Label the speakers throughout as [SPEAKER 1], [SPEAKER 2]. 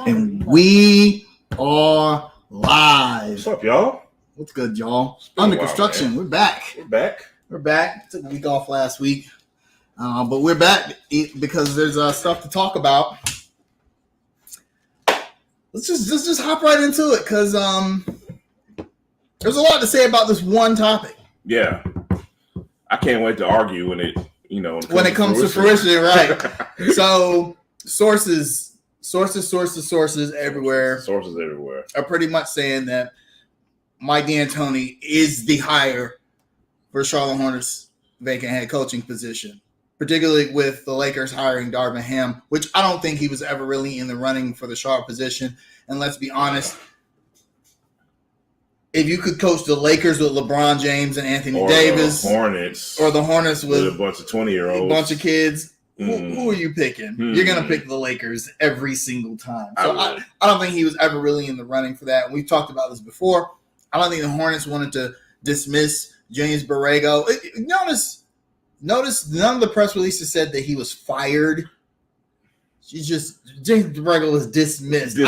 [SPEAKER 1] And we are live.
[SPEAKER 2] What's up, y'all?
[SPEAKER 1] What's good, y'all? Under construction. We're back.
[SPEAKER 2] We're back.
[SPEAKER 1] Took a week off last week, but we're back because there's stuff to talk about. Let's just hop right into it because there's a lot to say about this one topic.
[SPEAKER 2] Yeah, I can't wait to argue when it comes
[SPEAKER 1] to fruition, right? So sources everywhere.
[SPEAKER 2] Sources everywhere
[SPEAKER 1] are pretty much saying that Mike D'Antoni is the hire for Charlotte Hornets' vacant head coaching position, particularly with the Lakers hiring Darvin Ham, which I don't think he was ever really in the running for the Charlotte position. And let's be honest, if you could coach the Lakers with LeBron James and Anthony Davis,
[SPEAKER 2] the Hornets with
[SPEAKER 1] a
[SPEAKER 2] bunch of 20-year-olds,
[SPEAKER 1] a bunch of kids, who are you picking? You're going to pick the Lakers every single time. So I don't think he was ever really in the running for that. And we've talked about this before. I don't think the Hornets wanted to dismiss James Borrego. Notice none of the press releases said that he was fired. James Borrego was dismissed. I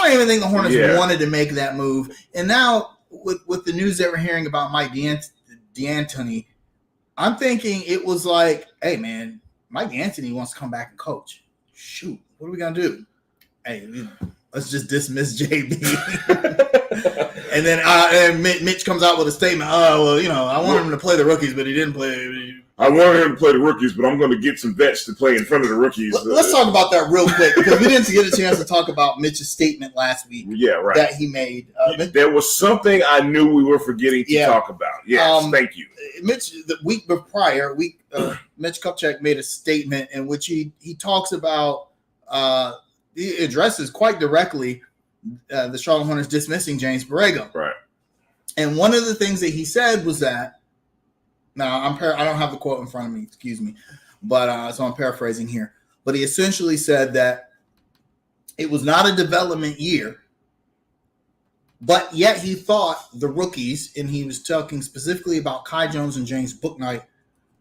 [SPEAKER 1] don't even think the Hornets wanted to make that move. And now with the news that we're hearing about Mike D'Antoni, I'm thinking it was like, hey, man, Mike D'Antoni wants to come back and coach. Shoot, what are we going to do? Hey, let's just dismiss JB. And then Mitch comes out with a statement. Oh, well, I wanted him to play the rookies, but he didn't play.
[SPEAKER 2] I wanted him to play the rookies, but I'm going to get some vets to play in front of the rookies.
[SPEAKER 1] Let's talk about that real quick because we didn't get a chance to talk about Mitch's statement last week.
[SPEAKER 2] Yeah, right.
[SPEAKER 1] That he made.
[SPEAKER 2] There was something I knew we were forgetting to talk about. Yes, thank you.
[SPEAKER 1] Mitch, the week prior, Mitch Kupchak made a statement in which he talks about he addresses quite directly the Charlotte Hornets dismissing James Borrego.
[SPEAKER 2] Right.
[SPEAKER 1] And one of the things that he said was that, now I don't have the quote in front of me, excuse me, but so I'm paraphrasing here. But he essentially said that it was not a development year, but yet he thought the rookies, and he was talking specifically about Kai Jones and James Bouknight,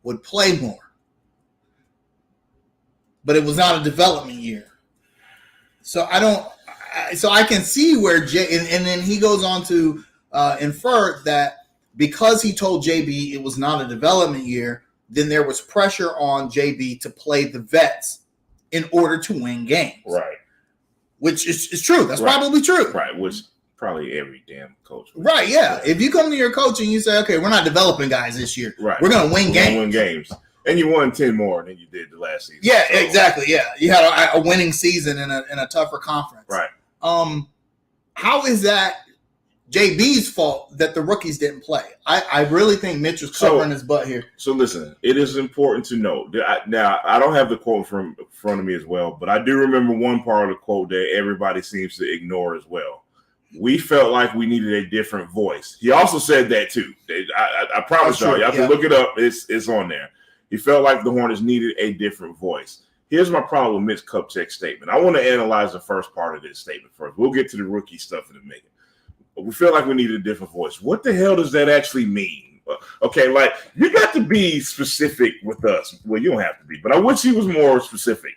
[SPEAKER 1] would play more. But it was not a development year. So I can see where and then he goes on to infer that because he told JB it was not a development year, then there was pressure on JB to play the vets in order to win games.
[SPEAKER 2] Right.
[SPEAKER 1] Which is true. That's probably true.
[SPEAKER 2] Right. Which probably every damn coach.
[SPEAKER 1] Right. Yeah. If you come to your coach and you say, okay, we're not developing guys this year.
[SPEAKER 2] Right.
[SPEAKER 1] We're going to win games.
[SPEAKER 2] And you won 10 more than you did the last season.
[SPEAKER 1] Yeah, so. Exactly. Yeah. You had a winning season in a tougher conference.
[SPEAKER 2] Right.
[SPEAKER 1] How is that JB's fault that the rookies didn't play? I really think Mitch was covering his butt here.
[SPEAKER 2] So listen, it is important to know. Now, I don't have the quote from in front of me as well, but I do remember one part of the quote that everybody seems to ignore as well. We felt like we needed a different voice. He also said that too. I promise y'all can look it up. It's on there. He felt like the Hornets needed a different voice. Here's my problem with Mitch Kupchak's statement. I want to analyze the first part of this statement first. We'll get to the rookie stuff in a minute. We feel like we needed a different voice. What the hell does that actually mean? Okay, like, you got to be specific with us. Well, you don't have to be, but I wish he was more specific.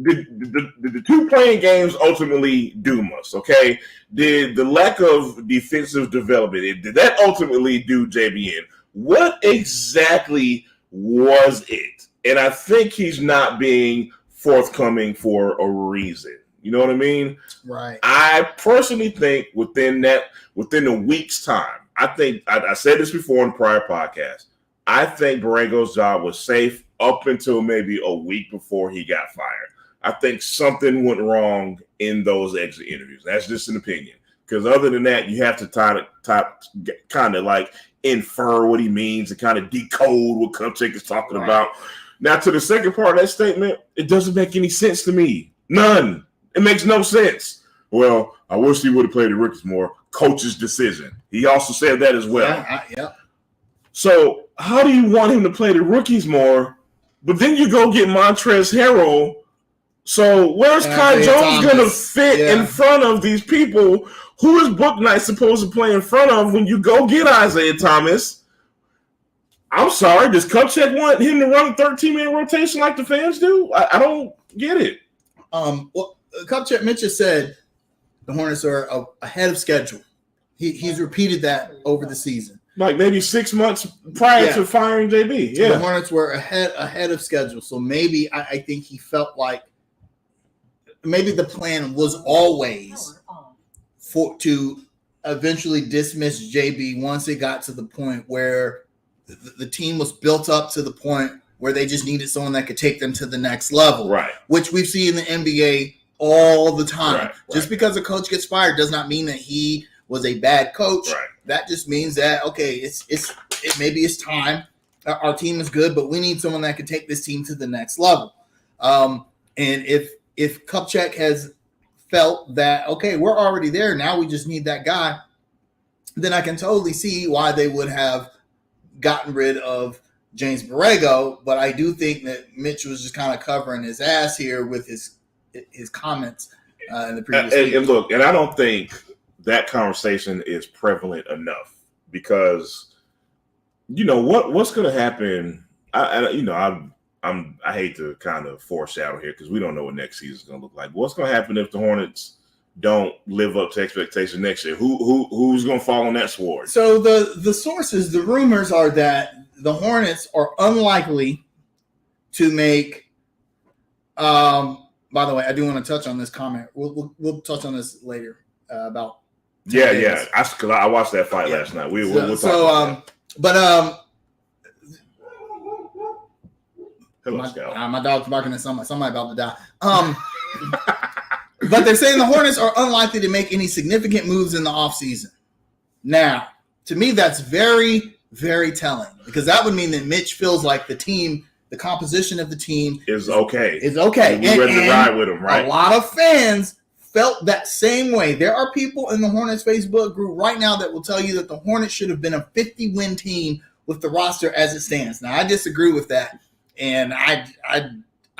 [SPEAKER 2] Did the two playing games ultimately doom us, okay? Did the lack of defensive development, did that ultimately do JB in? What exactly was it? And I think he's not being forthcoming for a reason. You know what I mean?
[SPEAKER 1] Right.
[SPEAKER 2] I personally think within a week's time, I said this before in prior podcasts, I think Borrego's job was safe up until maybe a week before he got fired. I think something went wrong in those exit interviews. That's just an opinion. Because other than that, you have to kind of like infer what he means and kind of decode what Kupchak is talking about. Now, to the second part of that statement, it doesn't make any sense to me. None. It makes no sense. Well, I wish he would have played the rookies more. Coach's decision. He also said that as well.
[SPEAKER 1] Yeah.
[SPEAKER 2] So how do you want him to play the rookies more? But then you go get Montrezl Harrell. So where's Kai Jones going to fit in front of these people? Who is Bouknight supposed to play in front of when you go get Isaiah Thomas? I'm sorry. Does Kupchak want him to run a 13-man rotation like the fans do? I don't get it.
[SPEAKER 1] Well, Kupchak, Mitch has said the Hornets are ahead of schedule. He's repeated that over the season.
[SPEAKER 2] Like maybe 6 months prior to firing JB. Yeah.
[SPEAKER 1] The Hornets were ahead of schedule. So maybe I think he felt like maybe the plan was always to eventually dismiss JB once it got to the point where the team was built up to the point where they just needed someone that could take them to the next level.
[SPEAKER 2] Right.
[SPEAKER 1] Which we see in the NBA all the time.
[SPEAKER 2] Right.
[SPEAKER 1] Just because a coach gets fired does not mean that he was a bad coach.
[SPEAKER 2] Right.
[SPEAKER 1] That just means that, okay, maybe it's time. Our team is good, but we need someone that can take this team to the next level. And if Kupchak has felt that, okay, we're already there, now we just need that guy, then I can totally see why they would have gotten rid of James Borrego. But I do think that Mitch was just kind of covering his ass here with his comments in the previous week.
[SPEAKER 2] And look, and I don't think that conversation is prevalent enough because, what's going to happen. I hate to kind of foreshadow here because we don't know what next season is going to look like. What's going to happen if the Hornets don't live up to expectations next year? Who's going to fall on that sword?
[SPEAKER 1] So the sources, the rumors are that the Hornets are unlikely to make. By the way, I do want to touch on this comment. We'll touch on this later about.
[SPEAKER 2] Yeah. Because I watched that fight last night. We'll talk about
[SPEAKER 1] that.
[SPEAKER 2] Hello, Scout.
[SPEAKER 1] My dog's barking at somebody about to die. But they're saying the Hornets are unlikely to make any significant moves in the offseason. Now, to me, that's very, very telling because that would mean that Mitch feels like the composition of the team
[SPEAKER 2] is okay.
[SPEAKER 1] Is okay.
[SPEAKER 2] We're ready to ride with them, right?
[SPEAKER 1] A lot of fans felt that same way. There are people in the Hornets Facebook group right now that will tell you that the Hornets should have been a 50-win team with the roster as it stands. Now, I disagree with that. And I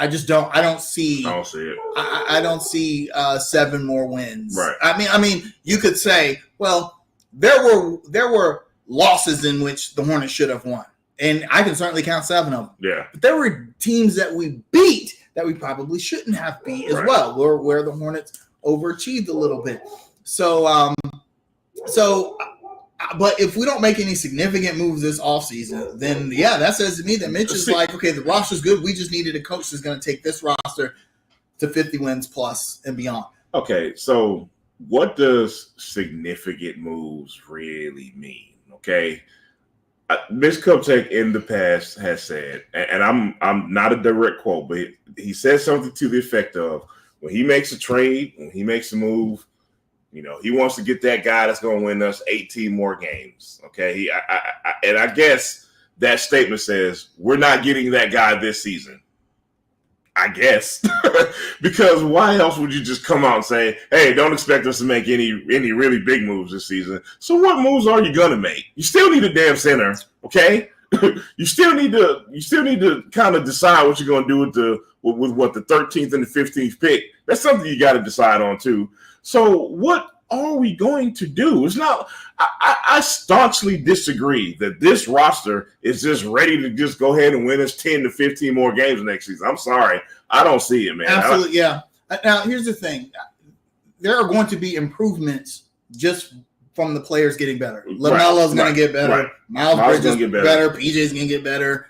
[SPEAKER 1] just don't. I don't see it. I don't see 7 more wins.
[SPEAKER 2] Right.
[SPEAKER 1] I mean, you could say, well, there were losses in which the Hornets should have won, and I can certainly count 7 of them.
[SPEAKER 2] Yeah.
[SPEAKER 1] But there were teams that we beat that we probably shouldn't have beat as well, where the Hornets overachieved a little bit. So, but if we don't make any significant moves this offseason, then, that says to me that Mitch is like, okay, the roster's good. We just needed a coach that's going to take this roster to 50 wins plus and beyond.
[SPEAKER 2] Okay, so what does significant moves really mean? Okay, Mitch Kupchak in the past has said, and I'm not a direct quote, but he said something to the effect of, when he makes a trade, when he makes a move, he wants to get that guy that's going to win us 18 more games. Okay. And I guess that statement says we're not getting that guy this season. I guess, because why else would you just come out and say, hey, don't expect us to make any really big moves this season? So what moves are you going to make? You still need a damn center. Okay. You still need to kind of decide what you're going to do with what the 13th and the 15th pick. That's something you got to decide on too. So what are we going to do? It's not. I staunchly disagree that this roster is just ready to just go ahead and win us 10 to 15 more games next season. I'm sorry, I don't see it, man.
[SPEAKER 1] Absolutely, yeah. Now here's the thing: there are going to be improvements just from the players getting better. LaMelo's going to get better.
[SPEAKER 2] Right.
[SPEAKER 1] Miles Bridges going to get better. PJ's going to get better.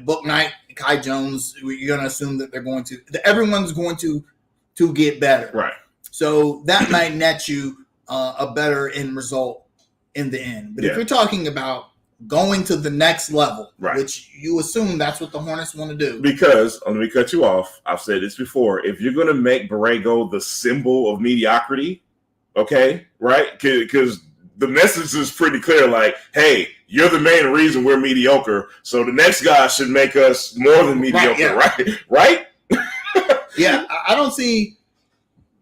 [SPEAKER 1] Book Knight, Kai Jones. You're going to assume that they're going to. Everyone's going to get better.
[SPEAKER 2] Right.
[SPEAKER 1] So that might net you a better end result in the end. But if you're talking about going to the next level, which you assume that's what the Hornets want to do.
[SPEAKER 2] Because, let me cut you off. I've said this before. If you're going to make Borrego the symbol of mediocrity, okay, right? Because the message is pretty clear, like, hey, you're the main reason we're mediocre, so the next guy should make us more than mediocre, right?
[SPEAKER 1] Yeah, I don't see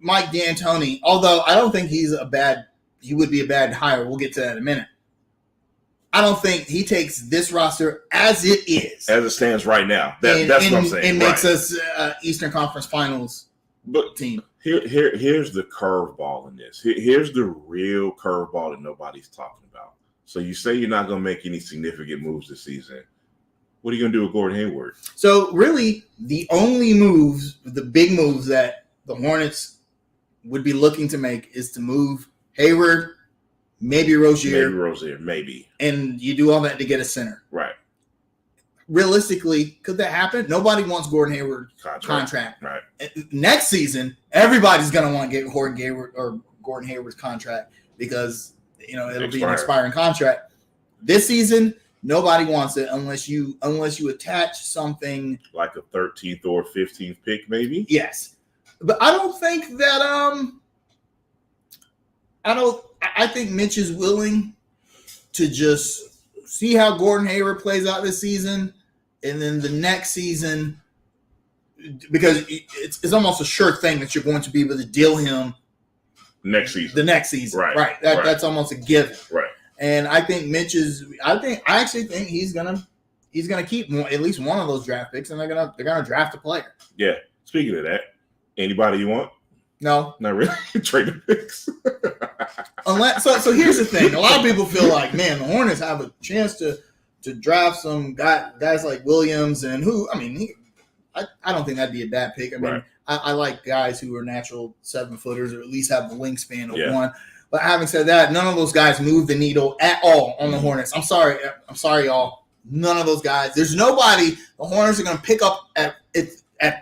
[SPEAKER 1] Mike D'Antoni, although I don't think he would be a bad hire. We'll get to that in a minute. I don't think he takes this roster as it is.
[SPEAKER 2] As it stands right now. That's what I'm saying.
[SPEAKER 1] And makes us Eastern Conference Finals team.
[SPEAKER 2] Here's the curveball in this. Here's the real curveball that nobody's talking about. So you say you're not going to make any significant moves this season. What are you going to do with Gordon Hayward?
[SPEAKER 1] So really, the only moves, the big moves that the Hornets would be looking to make is to move Hayward, maybe Rozier,
[SPEAKER 2] maybe.
[SPEAKER 1] And you do all that to get a center.
[SPEAKER 2] Right.
[SPEAKER 1] Realistically, could that happen? Nobody wants Gordon Hayward's contract.
[SPEAKER 2] Right.
[SPEAKER 1] Next season, everybody's going to want to get Gordon Hayward's contract because it'll be an expiring contract. This season, nobody wants it unless you attach something
[SPEAKER 2] like a 13th or 15th pick, maybe.
[SPEAKER 1] Yes, but I don't think that I think Mitch is willing to just see how Gordon Hayward plays out this season. And then the next season, because it's almost a sure thing that you're going to be able to deal him
[SPEAKER 2] next season.
[SPEAKER 1] The next season, right? That's almost a given,
[SPEAKER 2] right?
[SPEAKER 1] And I think I actually think he's gonna keep at least one of those draft picks, and they're gonna draft a player.
[SPEAKER 2] Yeah. Speaking of that, anybody you want?
[SPEAKER 1] No,
[SPEAKER 2] not really. Trade the picks.
[SPEAKER 1] Unless so here's the thing: a lot of people feel like, man, the Hornets have a chance to draft some guys like Williams and who. I mean, I don't think that'd be a bad pick. I mean, right. I like guys who are natural 7-footers or at least have the wingspan of one. But having said that, none of those guys move the needle at all on the Hornets. I'm sorry, y'all. None of those guys. There's nobody the Hornets are going to pick up at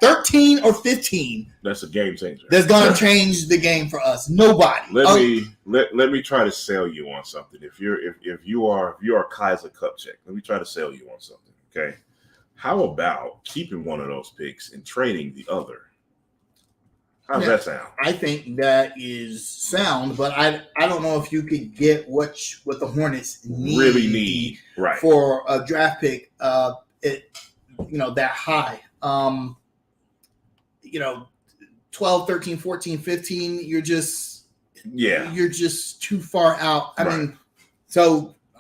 [SPEAKER 1] 13 or 15.
[SPEAKER 2] That's a game changer.
[SPEAKER 1] That's going to change the game for us. Nobody.
[SPEAKER 2] Let me try to sell you on something. If you are Kaiser Kupchak, let me try to sell you on something. Okay, how about keeping one of those picks and trading the other? How does that sound? I think that is sound, but I don't know if you could get what the Hornets really need right. for a draft pick. That high. 12, 13, 14, 15, you're just too far out. I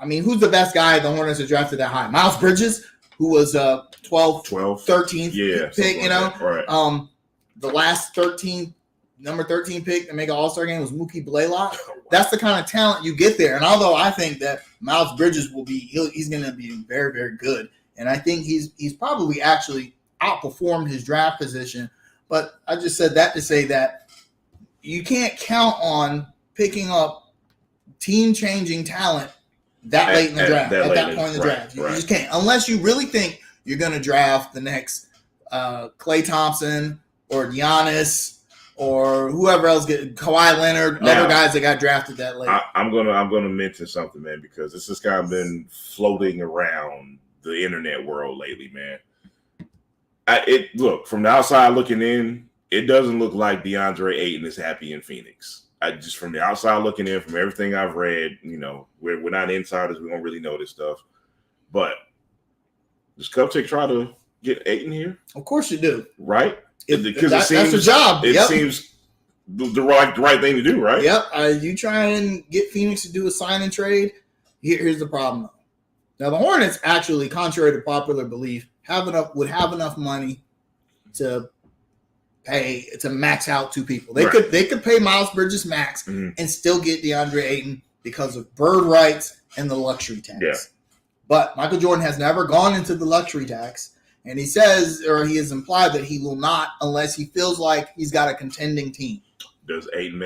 [SPEAKER 2] mean, who's the best guy the Hornets have drafted that high? Miles Bridges, who was 12, 13th pick, Right. The last number 13 pick to make an All-Star game was Mookie Blaylock. That's the kind of talent you get there. And although I think that Miles Bridges he's going to be very, very good. And I think he's probably actually outperformed his draft position. But I just said that to say that you can't count on picking up team-changing talent that late in the draft, at that point in the draft. You just can't. Unless you really think you're going to draft the next Klay Thompson or Giannis or whoever else, Kawhi Leonard, other guys that got drafted that late. I'm gonna mention something, man, because this has kind of been floating around the internet world lately, man. Look, from the outside looking in, it doesn't look like DeAndre Ayton is happy in Phoenix. Just from the outside looking in, from everything I've read, we're not insiders, we don't really know this stuff. But does Kupchak try to get Ayton here?
[SPEAKER 1] Of course you do,
[SPEAKER 2] right?
[SPEAKER 1] Because that's the job.
[SPEAKER 2] It seems the right thing to do, right?
[SPEAKER 1] Yep. You try and get Phoenix to do a sign and trade. Here's the problem. Now the Hornets actually, contrary to popular belief, would have enough money to max out two people. They could pay Miles Bridges max and still get DeAndre Ayton because of bird rights and the luxury tax. Yeah. But Michael Jordan has never gone into the luxury tax. And he says, or he has implied that he will not unless he feels like he's got a contending team.
[SPEAKER 2] Does Ayton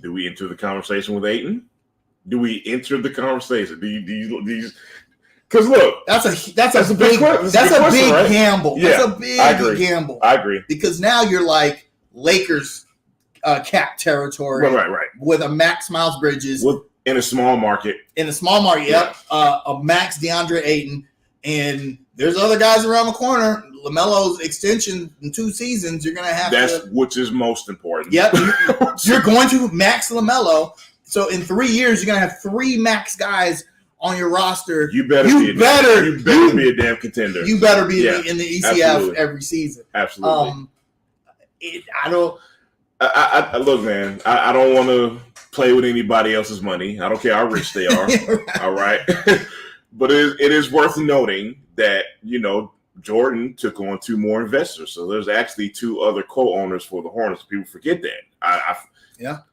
[SPEAKER 2] do we enter the conversation with Ayton? Do we enter the conversation? Do you because look, that's a big gamble.
[SPEAKER 1] Yeah, that's a big gamble.
[SPEAKER 2] I agree.
[SPEAKER 1] Because now you're like Lakers cap territory.
[SPEAKER 2] Right.
[SPEAKER 1] With a max Miles Bridges.
[SPEAKER 2] In a small market.
[SPEAKER 1] Yep. A max DeAndre Ayton. And there's other guys around the corner. LaMelo's extension in 2 seasons, you're going to have
[SPEAKER 2] which is most important.
[SPEAKER 1] Yep. You're going to max LaMelo. So in 3 years, you're going to have 3 max guys on your roster.
[SPEAKER 2] You better be a damn contender.
[SPEAKER 1] You better be in the ECF every season.
[SPEAKER 2] Absolutely.
[SPEAKER 1] Look,
[SPEAKER 2] man, I don't want to play with anybody else's money. I don't care how rich they are. Right. All right. But it is worth noting that, Jordan took on 2 more investors. So there's actually 2 other co-owners for the Hornets. People forget that.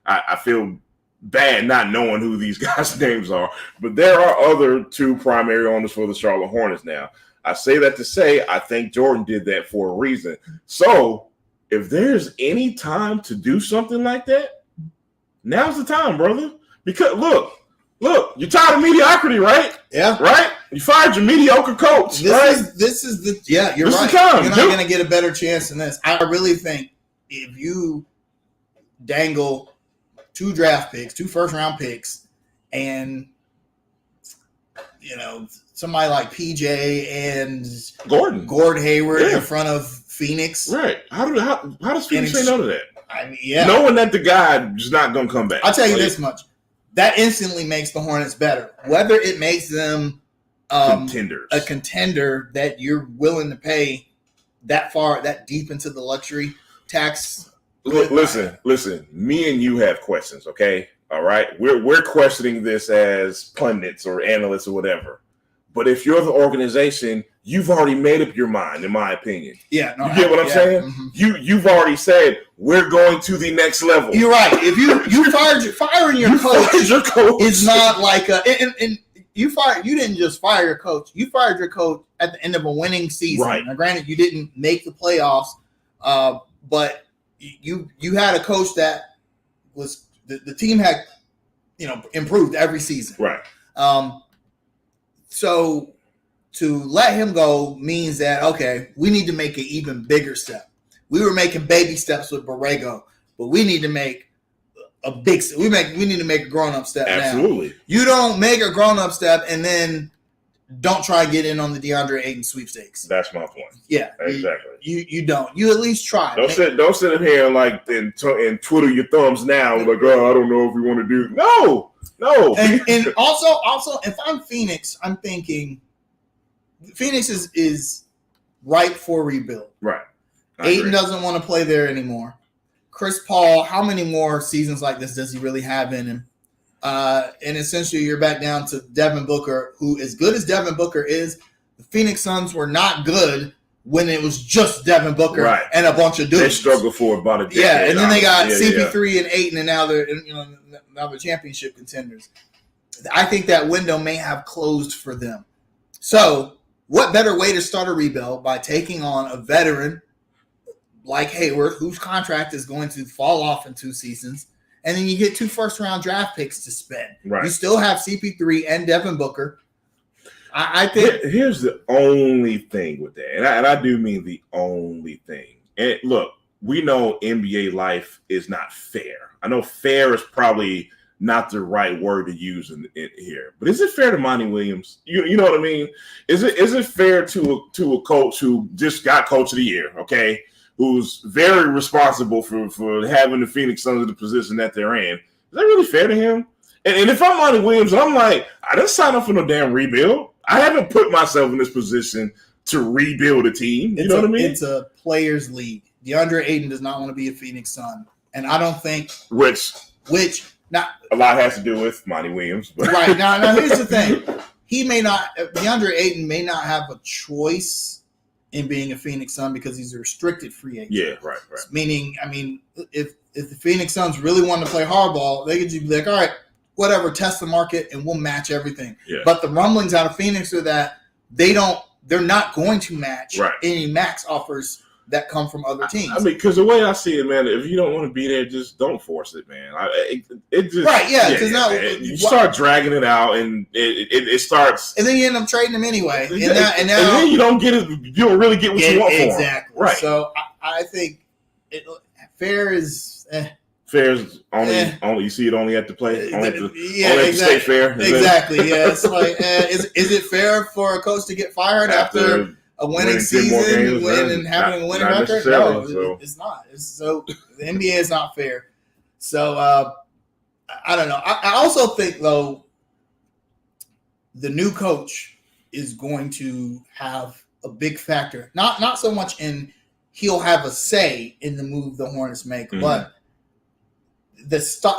[SPEAKER 2] I feel bad not knowing who these guys' names are. But there are other 2 primary owners for the Charlotte Hornets now. I say that to say I think Jordan did that for a reason. So if there's any time to do something like that, now's the time, brother. Because look, you're tired of mediocrity, right?
[SPEAKER 1] Yeah.
[SPEAKER 2] Right? You fired your mediocre coach,
[SPEAKER 1] You're right. This is the time. You're not going to get a better chance than this. I really think if you dangle 2 draft picks, 2 first-round picks, and somebody like PJ and Gordon Hayward in front of Phoenix,
[SPEAKER 2] right? How does Phoenix say no to that?
[SPEAKER 1] I mean, yeah,
[SPEAKER 2] knowing that the guy is not going to come back.
[SPEAKER 1] I'll tell you this much: that instantly makes the Hornets better. Whether it makes them
[SPEAKER 2] contenders,
[SPEAKER 1] a contender that you're willing to pay that deep into the luxury tax.
[SPEAKER 2] Listen. Me and you have questions, okay? All right, we're questioning this as pundits or analysts or whatever. But if you're the organization, you've already made up your mind, in my opinion.
[SPEAKER 1] Yeah, no,
[SPEAKER 2] you get what I'm saying?
[SPEAKER 1] Mm-hmm.
[SPEAKER 2] You've already said we're going to the next level.
[SPEAKER 1] You're right. If you firing your coach is not like and you didn't just fire your coach. You fired your coach at the end of a winning season.
[SPEAKER 2] Right.
[SPEAKER 1] Now, granted, you didn't make the playoffs, but you had a coach that was the team had improved every season.
[SPEAKER 2] Right.
[SPEAKER 1] So to let him go means that, okay, we need to make an even bigger step. We were making baby steps with Borrego, but we need to make a big step. We need to make a grown-up step.
[SPEAKER 2] Absolutely.
[SPEAKER 1] Now. You don't make a grown-up step and then don't try to get in on the DeAndre Ayton sweepstakes.
[SPEAKER 2] That's my point.
[SPEAKER 1] Yeah.
[SPEAKER 2] Exactly.
[SPEAKER 1] You don't. You at least try.
[SPEAKER 2] Don't sit in here and twiddle your thumbs now like, oh, I don't know if we want to do. No.
[SPEAKER 1] And also, if I'm Phoenix, I'm thinking Phoenix is ripe for rebuild.
[SPEAKER 2] Right.
[SPEAKER 1] Ayton doesn't want to play there anymore. Chris Paul, how many more seasons like this does he really have in him? And essentially, you're back down to Devin Booker, who, as good as Devin Booker is, the Phoenix Suns were not good when it was just Devin Booker and a bunch of dudes.
[SPEAKER 2] They struggled for about a decade.
[SPEAKER 1] Yeah, and then they got CP3 and Ayton, and now they're championship contenders. I think that window may have closed for them. So, what better way to start a rebuild by taking on a veteran like Hayward, whose contract is going to fall off in 2 seasons, and then you get 2 first-round draft picks to spend.
[SPEAKER 2] Right.
[SPEAKER 1] You still have CP3 and Devin Booker. I think
[SPEAKER 2] here's the only thing with that, and I do mean the only thing. And look, we know NBA life is not fair. I know fair is probably not the right word to use in here, but is it fair to Monty Williams? You know what I mean? Is it fair to a coach who just got Coach of the Year? Okay. Who's very responsible for having the Phoenix Suns in the position that they're in. Is that really fair to him? And if I'm Monty Williams, I'm like, I didn't sign up for no damn rebuild. I haven't put myself in this position to rebuild a team. You know what I mean?
[SPEAKER 1] It's a players' league. DeAndre Ayton does not want to be a Phoenix Sun. And I don't think –
[SPEAKER 2] Which
[SPEAKER 1] now
[SPEAKER 2] a lot has to do with Monty Williams. But.
[SPEAKER 1] Right. Now, here's the thing. DeAndre Ayton may not have a choice – in being a Phoenix Sun because he's a restricted free agent.
[SPEAKER 2] Yeah, right.
[SPEAKER 1] Meaning, I mean, if the Phoenix Suns really want to play hardball, they could just be like, all right, whatever, test the market and we'll match everything.
[SPEAKER 2] Yeah.
[SPEAKER 1] But the rumblings out of Phoenix are that they're not going to match any max offers that come from other teams.
[SPEAKER 2] I mean, because the way I see it, man, if you don't want to be there, just don't force it, man. It just
[SPEAKER 1] because now
[SPEAKER 2] you start dragging it out, and it starts,
[SPEAKER 1] and then you end up trading them anyway, and now
[SPEAKER 2] then you don't get it. You don't really get what you want for
[SPEAKER 1] exactly.
[SPEAKER 2] Right.
[SPEAKER 1] So I think fair is.
[SPEAKER 2] Fair is only you see it only at the play. Only at the state fair.
[SPEAKER 1] Exactly. Yeah. It's like, is it fair for a coach to get fired after a winning season and having a winning record? No, it's not. So the NBA is not fair. So I don't know. I also think though the new coach is going to have a big factor. Not so much in he'll have a say in the move the Hornets make, but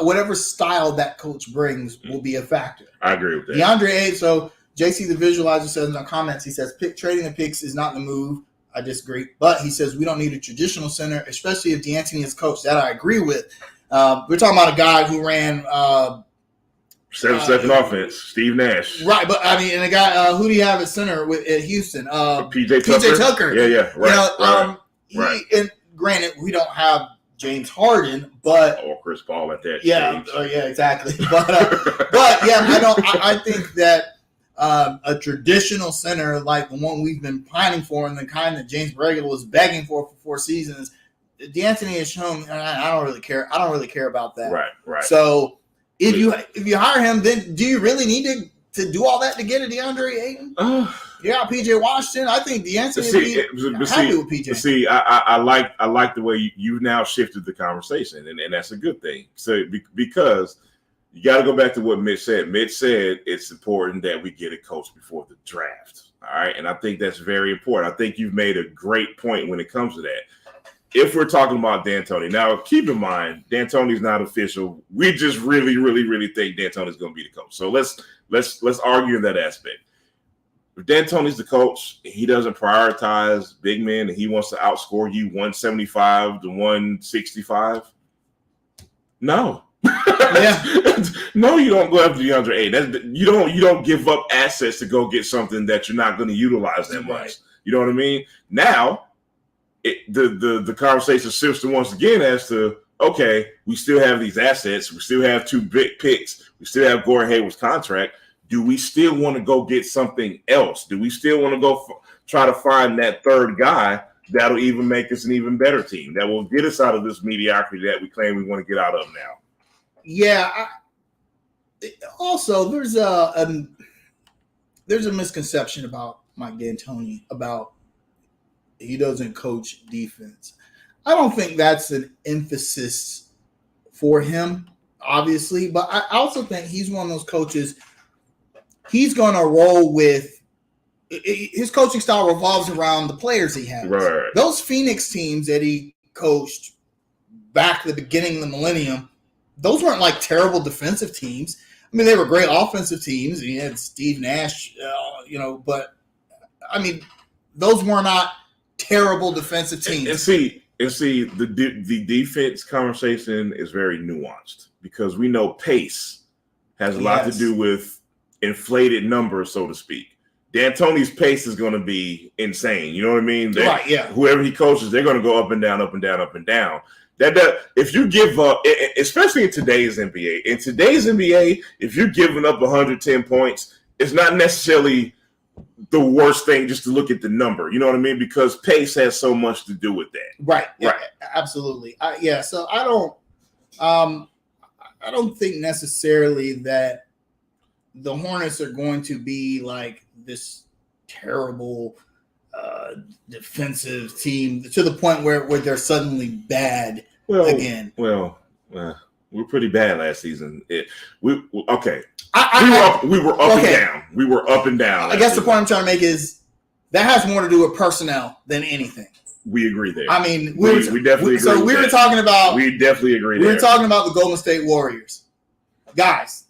[SPEAKER 1] whatever style that coach brings will be a factor.
[SPEAKER 2] I agree with that.
[SPEAKER 1] DeAndre Ayton. So JC the Visualizer says in the comments, he says trading the picks is not the move. I disagree, but he says we don't need a traditional center, especially if D'Antoni is coach. That I agree with. We're talking about a guy who ran
[SPEAKER 2] 7-second offense, Steve Nash.
[SPEAKER 1] Right, but I mean, and a guy who do you have at center at Houston?
[SPEAKER 2] PJ Tucker.
[SPEAKER 1] Tucker.
[SPEAKER 2] Yeah, right.
[SPEAKER 1] Right. And granted, we don't have James Harden, but
[SPEAKER 2] or Chris Paul at that
[SPEAKER 1] yeah,
[SPEAKER 2] stage.
[SPEAKER 1] Yeah, exactly. But yeah, I think that a traditional center like the one we've been pining for, and the kind that James Borrego was begging for 4 seasons, D'Antoni has shown. I don't really care. I don't really care about that.
[SPEAKER 2] Right.
[SPEAKER 1] So if you hire him, then do you really need to do all that to get a DeAndre Ayton? Yeah, PJ Washington. I think D'Antoni would be happy with PJ.
[SPEAKER 2] See, I like the way you've now shifted the conversation, and that's a good thing. So because you got to go back to what Mitch said. Mitch said it's important that we get a coach before the draft. All right, and I think that's very important. I think you've made a great point when it comes to that. If we're talking about D'Antoni, now keep in mind D'Antoni's not official. We just really, really, really think D'Antoni's going to be the coach. So let's argue in that aspect. If D'Antoni's the coach, he doesn't prioritize big men, and he wants to outscore you 175 to 165. No. Yeah. No, you don't go after DeAndre Ayton. You don't give up assets to go get something that you're not going to utilize that much. You know what I mean? Now, the conversation shifts to once again as to, okay, we still have these assets. We still have 2 big picks. We still have Gordon Hayward's contract. Do we still want to go get something else? Do we still want to go try to find that third guy that'll even make us an even better team, that will get us out of this mediocrity that we claim we want to get out of now?
[SPEAKER 1] Yeah. Also, there's a misconception about Mike D'Antoni about he doesn't coach defense. I don't think that's an emphasis for him, obviously, but I also think he's one of those coaches. He's going to roll with his coaching style revolves around the players he has.
[SPEAKER 2] Right.
[SPEAKER 1] Those Phoenix teams that he coached back at the beginning of the millennium, those weren't like terrible defensive teams. I mean, they were great offensive teams. He had Steve Nash, but I mean, those were not terrible defensive teams.
[SPEAKER 2] And see, the defense conversation is very nuanced because we know pace has a lot to do with inflated numbers, so to speak. D'Antoni's pace is going to be insane. You know what I mean?
[SPEAKER 1] Right, yeah.
[SPEAKER 2] Whoever he coaches, they're going to go up and down, up and down, up and down. That if you give up, especially in today's NBA, if you're giving up 110 points, it's not necessarily the worst thing just to look at the number. You know what I mean? Because pace has so much to do with that.
[SPEAKER 1] Right. Yeah, absolutely. So I don't think necessarily that the Hornets are going to be like this terrible defensive team to the point where they're suddenly bad again.
[SPEAKER 2] Well, we were pretty bad last season. We were up and down. We were up and down.
[SPEAKER 1] I guess the point I'm trying to make is that has more to do with personnel than anything.
[SPEAKER 2] We agree there.
[SPEAKER 1] I mean,
[SPEAKER 2] we definitely agree.
[SPEAKER 1] So we were talking about.
[SPEAKER 2] We definitely agree.
[SPEAKER 1] We were talking about the Golden State Warriors, guys.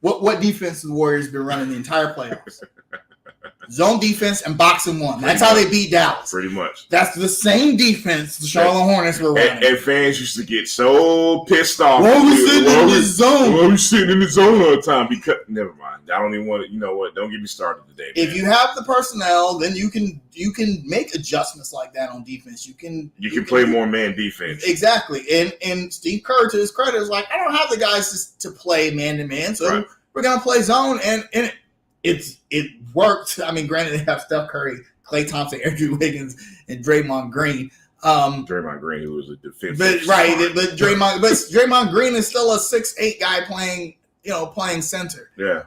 [SPEAKER 1] What defense have the Warriors been running the entire playoffs? Zone defense and boxing one. That's how they beat Dallas.
[SPEAKER 2] Pretty much.
[SPEAKER 1] That's the same defense the Charlotte Hornets were running.
[SPEAKER 2] And fans used to get so pissed off.
[SPEAKER 1] Why are we sitting in the zone?
[SPEAKER 2] Why are we sitting in the zone all the time? Because never mind. I don't even want to. You know what? Don't get me started today. Man.
[SPEAKER 1] If you have the personnel, then you can make adjustments like that on defense. You can
[SPEAKER 2] play more man defense.
[SPEAKER 1] Exactly. And Steve Kerr, to his credit, is like, I don't have the guys to play man to man, so we're gonna play zone, and it worked. I mean, granted, they have Steph Curry, Klay Thompson, Andrew Wiggins, and Draymond Green.
[SPEAKER 2] Draymond Green, who was a defensive
[SPEAKER 1] but Draymond Green is still a 6'8" guy playing center.
[SPEAKER 2] Yeah.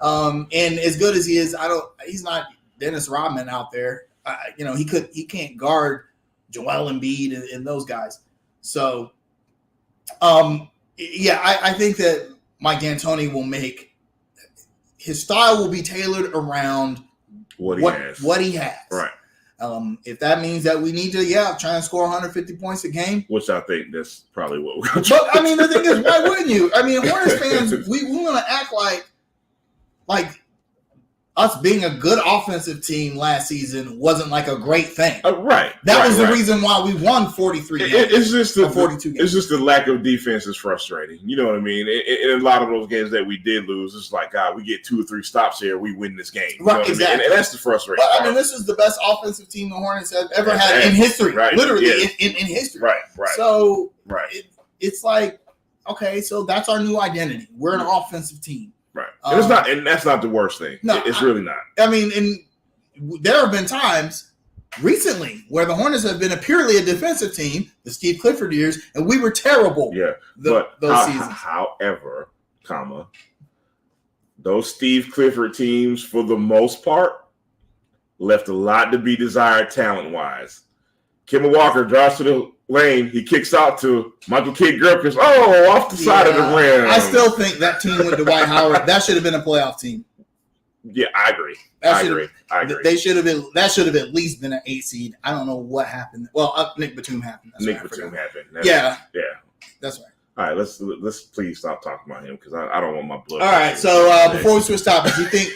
[SPEAKER 1] And as good as he is, he's not Dennis Rodman out there. He can't guard Joel Embiid and those guys. So, I think that Mike D'Antoni will make his style will be tailored around what he has.
[SPEAKER 2] Right.
[SPEAKER 1] If that means that we need to, try and score 150 points a game.
[SPEAKER 2] Which I think that's probably what we're going to do.
[SPEAKER 1] But, I mean, the thing is, why wouldn't you? I mean, Hornets fans, we want to act like us being a good offensive team last season wasn't like a great thing.
[SPEAKER 2] Right.
[SPEAKER 1] That was the
[SPEAKER 2] right.
[SPEAKER 1] reason why we won 43 games.
[SPEAKER 2] It's just
[SPEAKER 1] 42 games.
[SPEAKER 2] It's just the lack of defense is frustrating. You know what I mean? In a lot of those games that we did lose, it's like, God, we get 2 or 3 stops here, we win this game. You know what
[SPEAKER 1] exactly.
[SPEAKER 2] I mean? And that's the frustrating
[SPEAKER 1] part.
[SPEAKER 2] I
[SPEAKER 1] mean, this is the best offensive team the Hornets have ever had in history.
[SPEAKER 2] Right.
[SPEAKER 1] Literally in history.
[SPEAKER 2] Right.
[SPEAKER 1] So it's like, okay, so that's our new identity. We're an offensive team.
[SPEAKER 2] Right. And it's not, and that's not the worst thing.
[SPEAKER 1] No,
[SPEAKER 2] it's really not.
[SPEAKER 1] I mean, and there have been times recently where the Hornets have been purely a defensive team, the Steve Clifford years, and we were terrible.
[SPEAKER 2] Yeah.
[SPEAKER 1] Those seasons.
[SPEAKER 2] However, those Steve Clifford teams, for the most part, left a lot to be desired talent-wise. Kemba Walker drives to the lane. He kicks out to Michael Kidd Gilchrist. Oh, off the side of the rim.
[SPEAKER 1] I still think that team with Dwight Howard, that should have been a playoff team.
[SPEAKER 2] Yeah, I agree. I agree.
[SPEAKER 1] They should have been. That should have at least been an 8 seed. I don't know what happened. Well, Nick Batum happened.
[SPEAKER 2] Nick Batum happened.
[SPEAKER 1] Yeah,
[SPEAKER 2] that's
[SPEAKER 1] right.
[SPEAKER 2] All right, let's please stop talking about him because I don't want my blood.
[SPEAKER 1] All right, so before we switch topics, do you think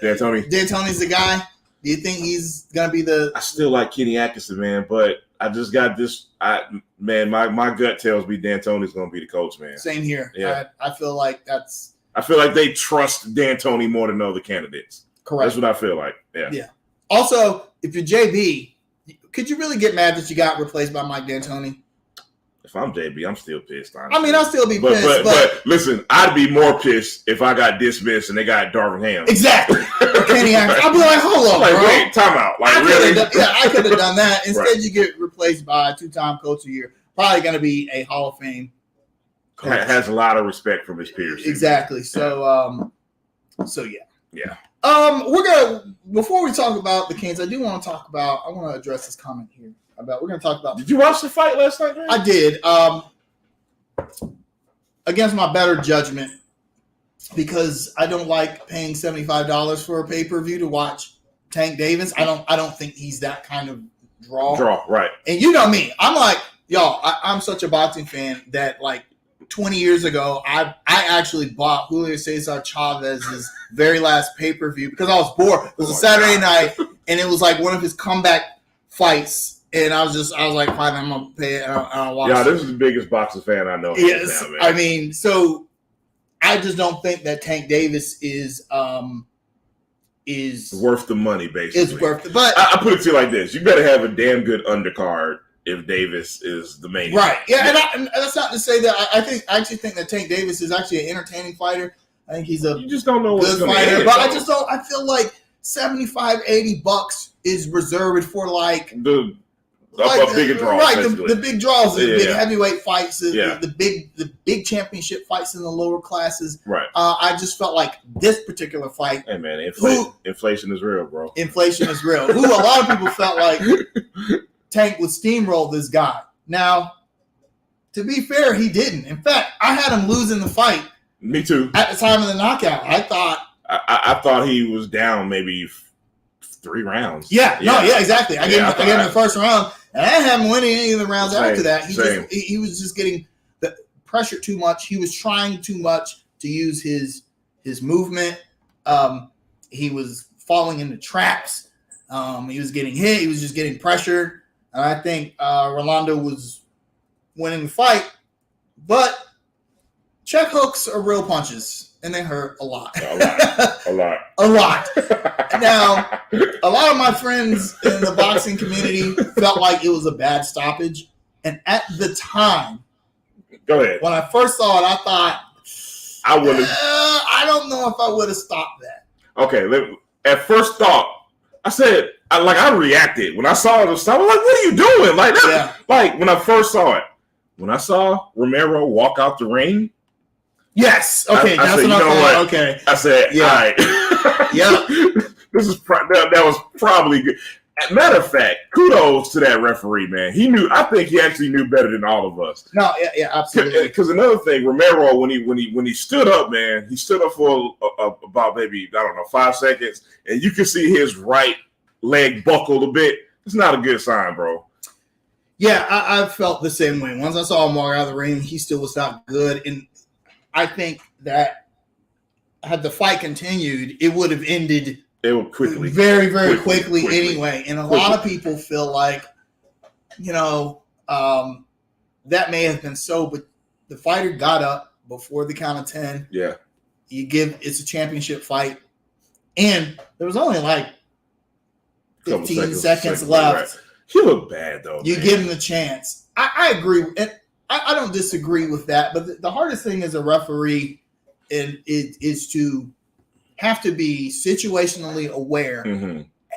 [SPEAKER 1] D'Antoni's the guy? Do you think he's gonna be the?
[SPEAKER 2] I still like Kenny Atkinson, man, but I just got this. My gut tells me D'Antoni's gonna be the coach, man.
[SPEAKER 1] Same here.
[SPEAKER 2] Yeah,
[SPEAKER 1] I feel like that's.
[SPEAKER 2] I feel like they trust D'Antoni more than other candidates.
[SPEAKER 1] Correct.
[SPEAKER 2] That's what I feel like. Yeah.
[SPEAKER 1] Yeah. Also, if you're JB, could you really get mad that you got replaced by Mike D'Antoni?
[SPEAKER 2] If I'm JB, I'm still pissed. Honestly.
[SPEAKER 1] I mean, I'll still be pissed.
[SPEAKER 2] But listen, I'd be more pissed if I got dismissed and they got Darvin Ham.
[SPEAKER 1] Exactly. Kenny Atkinson. I'd be like, hold on, bro.
[SPEAKER 2] Wait, time out. Like, really?
[SPEAKER 1] I could have done that. Instead, you get replaced by a 2-time coach of the year. Probably going to be a Hall of Fame coach.
[SPEAKER 2] Has a lot of respect from his peers.
[SPEAKER 1] Exactly. So, yeah.
[SPEAKER 2] Yeah.
[SPEAKER 1] We're gonna before we talk about the Kings, I want to address this comment here about we're gonna talk about.
[SPEAKER 2] Did you watch the fight last night, man?
[SPEAKER 1] I did. Against my better judgment, because I don't like paying $75 for a pay-per-view to watch Tank Davis. I don't think he's that kind of draw.
[SPEAKER 2] Right.
[SPEAKER 1] And you know me, I'm like, y'all, I'm such a boxing fan that like 20 years ago, I actually bought Julio Cesar Chavez's very last pay-per-view because I was bored. It was a Saturday night, and it was like one of his comeback fights. And I was like, fine, I'm going to pay it. I'll watch it.
[SPEAKER 2] Yeah, this is the biggest boxing fan I know.
[SPEAKER 1] Yes.
[SPEAKER 2] Now, man.
[SPEAKER 1] I mean, so I just don't think that Tank Davis is
[SPEAKER 2] worth the money, basically.
[SPEAKER 1] It's worth it. But
[SPEAKER 2] I put it to you like this. You better have a damn good undercard if Davis is the main.
[SPEAKER 1] Right. Yeah, and that's not to say that I actually think that Tank Davis is actually an entertaining fighter. I think he's
[SPEAKER 2] you just don't know what's
[SPEAKER 1] good fighter. But I feel like $75-$80 is reserved for like
[SPEAKER 2] a bigger draw.
[SPEAKER 1] Right, the big draws, the big
[SPEAKER 2] Yeah.
[SPEAKER 1] heavyweight fights, the big championship fights in the lower classes.
[SPEAKER 2] Right.
[SPEAKER 1] I just felt like this particular fight.
[SPEAKER 2] Hey man, inflation is real, bro.
[SPEAKER 1] Inflation is real. Who a lot of people felt like Tank would steamroll this guy. Now, to be fair, he didn't. In fact, I had him losing the fight.
[SPEAKER 2] Me too.
[SPEAKER 1] At the time of the knockout, I thought
[SPEAKER 2] he was down maybe 3 rounds.
[SPEAKER 1] Yeah, exactly. I gave him the first round, and I didn't have him winning any of the rounds after that. He was just getting the pressure too much. He was trying too much to use his movement. He was falling into traps. He was getting hit. He was just getting pressured. And I think Rolando was winning the fight, but check hooks are real punches, and they hurt a lot. A lot. Now, a lot of my friends in the boxing community felt like it was a bad stoppage, and at the time,
[SPEAKER 2] go ahead.
[SPEAKER 1] When I first saw it, I thought
[SPEAKER 2] I would have.
[SPEAKER 1] I don't know if I would have stopped that.
[SPEAKER 2] Okay, at first thought, I said. I reacted when I saw it. I was like, "What are you doing?" Like that. Yeah. Like when I first saw it, when I saw Romero walk out the ring.
[SPEAKER 1] Yes. Okay.
[SPEAKER 2] I said, you know what?
[SPEAKER 1] Okay.
[SPEAKER 2] I said, yeah. All right.
[SPEAKER 1] Yeah.
[SPEAKER 2] This is that was probably good. Matter of fact, kudos to that referee, man. I think he actually knew better than all of us.
[SPEAKER 1] No, yeah, absolutely.
[SPEAKER 2] Because another thing, Romero, when he stood up, man, he stood up for about maybe 5 seconds, and you could see his right leg buckled a bit. It's not a good sign, bro.
[SPEAKER 1] Yeah, I felt the same way. Once I saw him walk out of the ring, he still was not good, and I think that had the fight continued, it would have ended
[SPEAKER 2] quickly,
[SPEAKER 1] very, very quickly anyway. And a lot of people feel like, that may have been so, but the fighter got up before the count of 10.
[SPEAKER 2] Yeah.
[SPEAKER 1] It's a championship fight. And there was only like 15 seconds left.
[SPEAKER 2] Right. He looked bad, though.
[SPEAKER 1] You give him the chance. I agree. And I don't disagree with that. But the hardest thing as a referee is to have to be situationally aware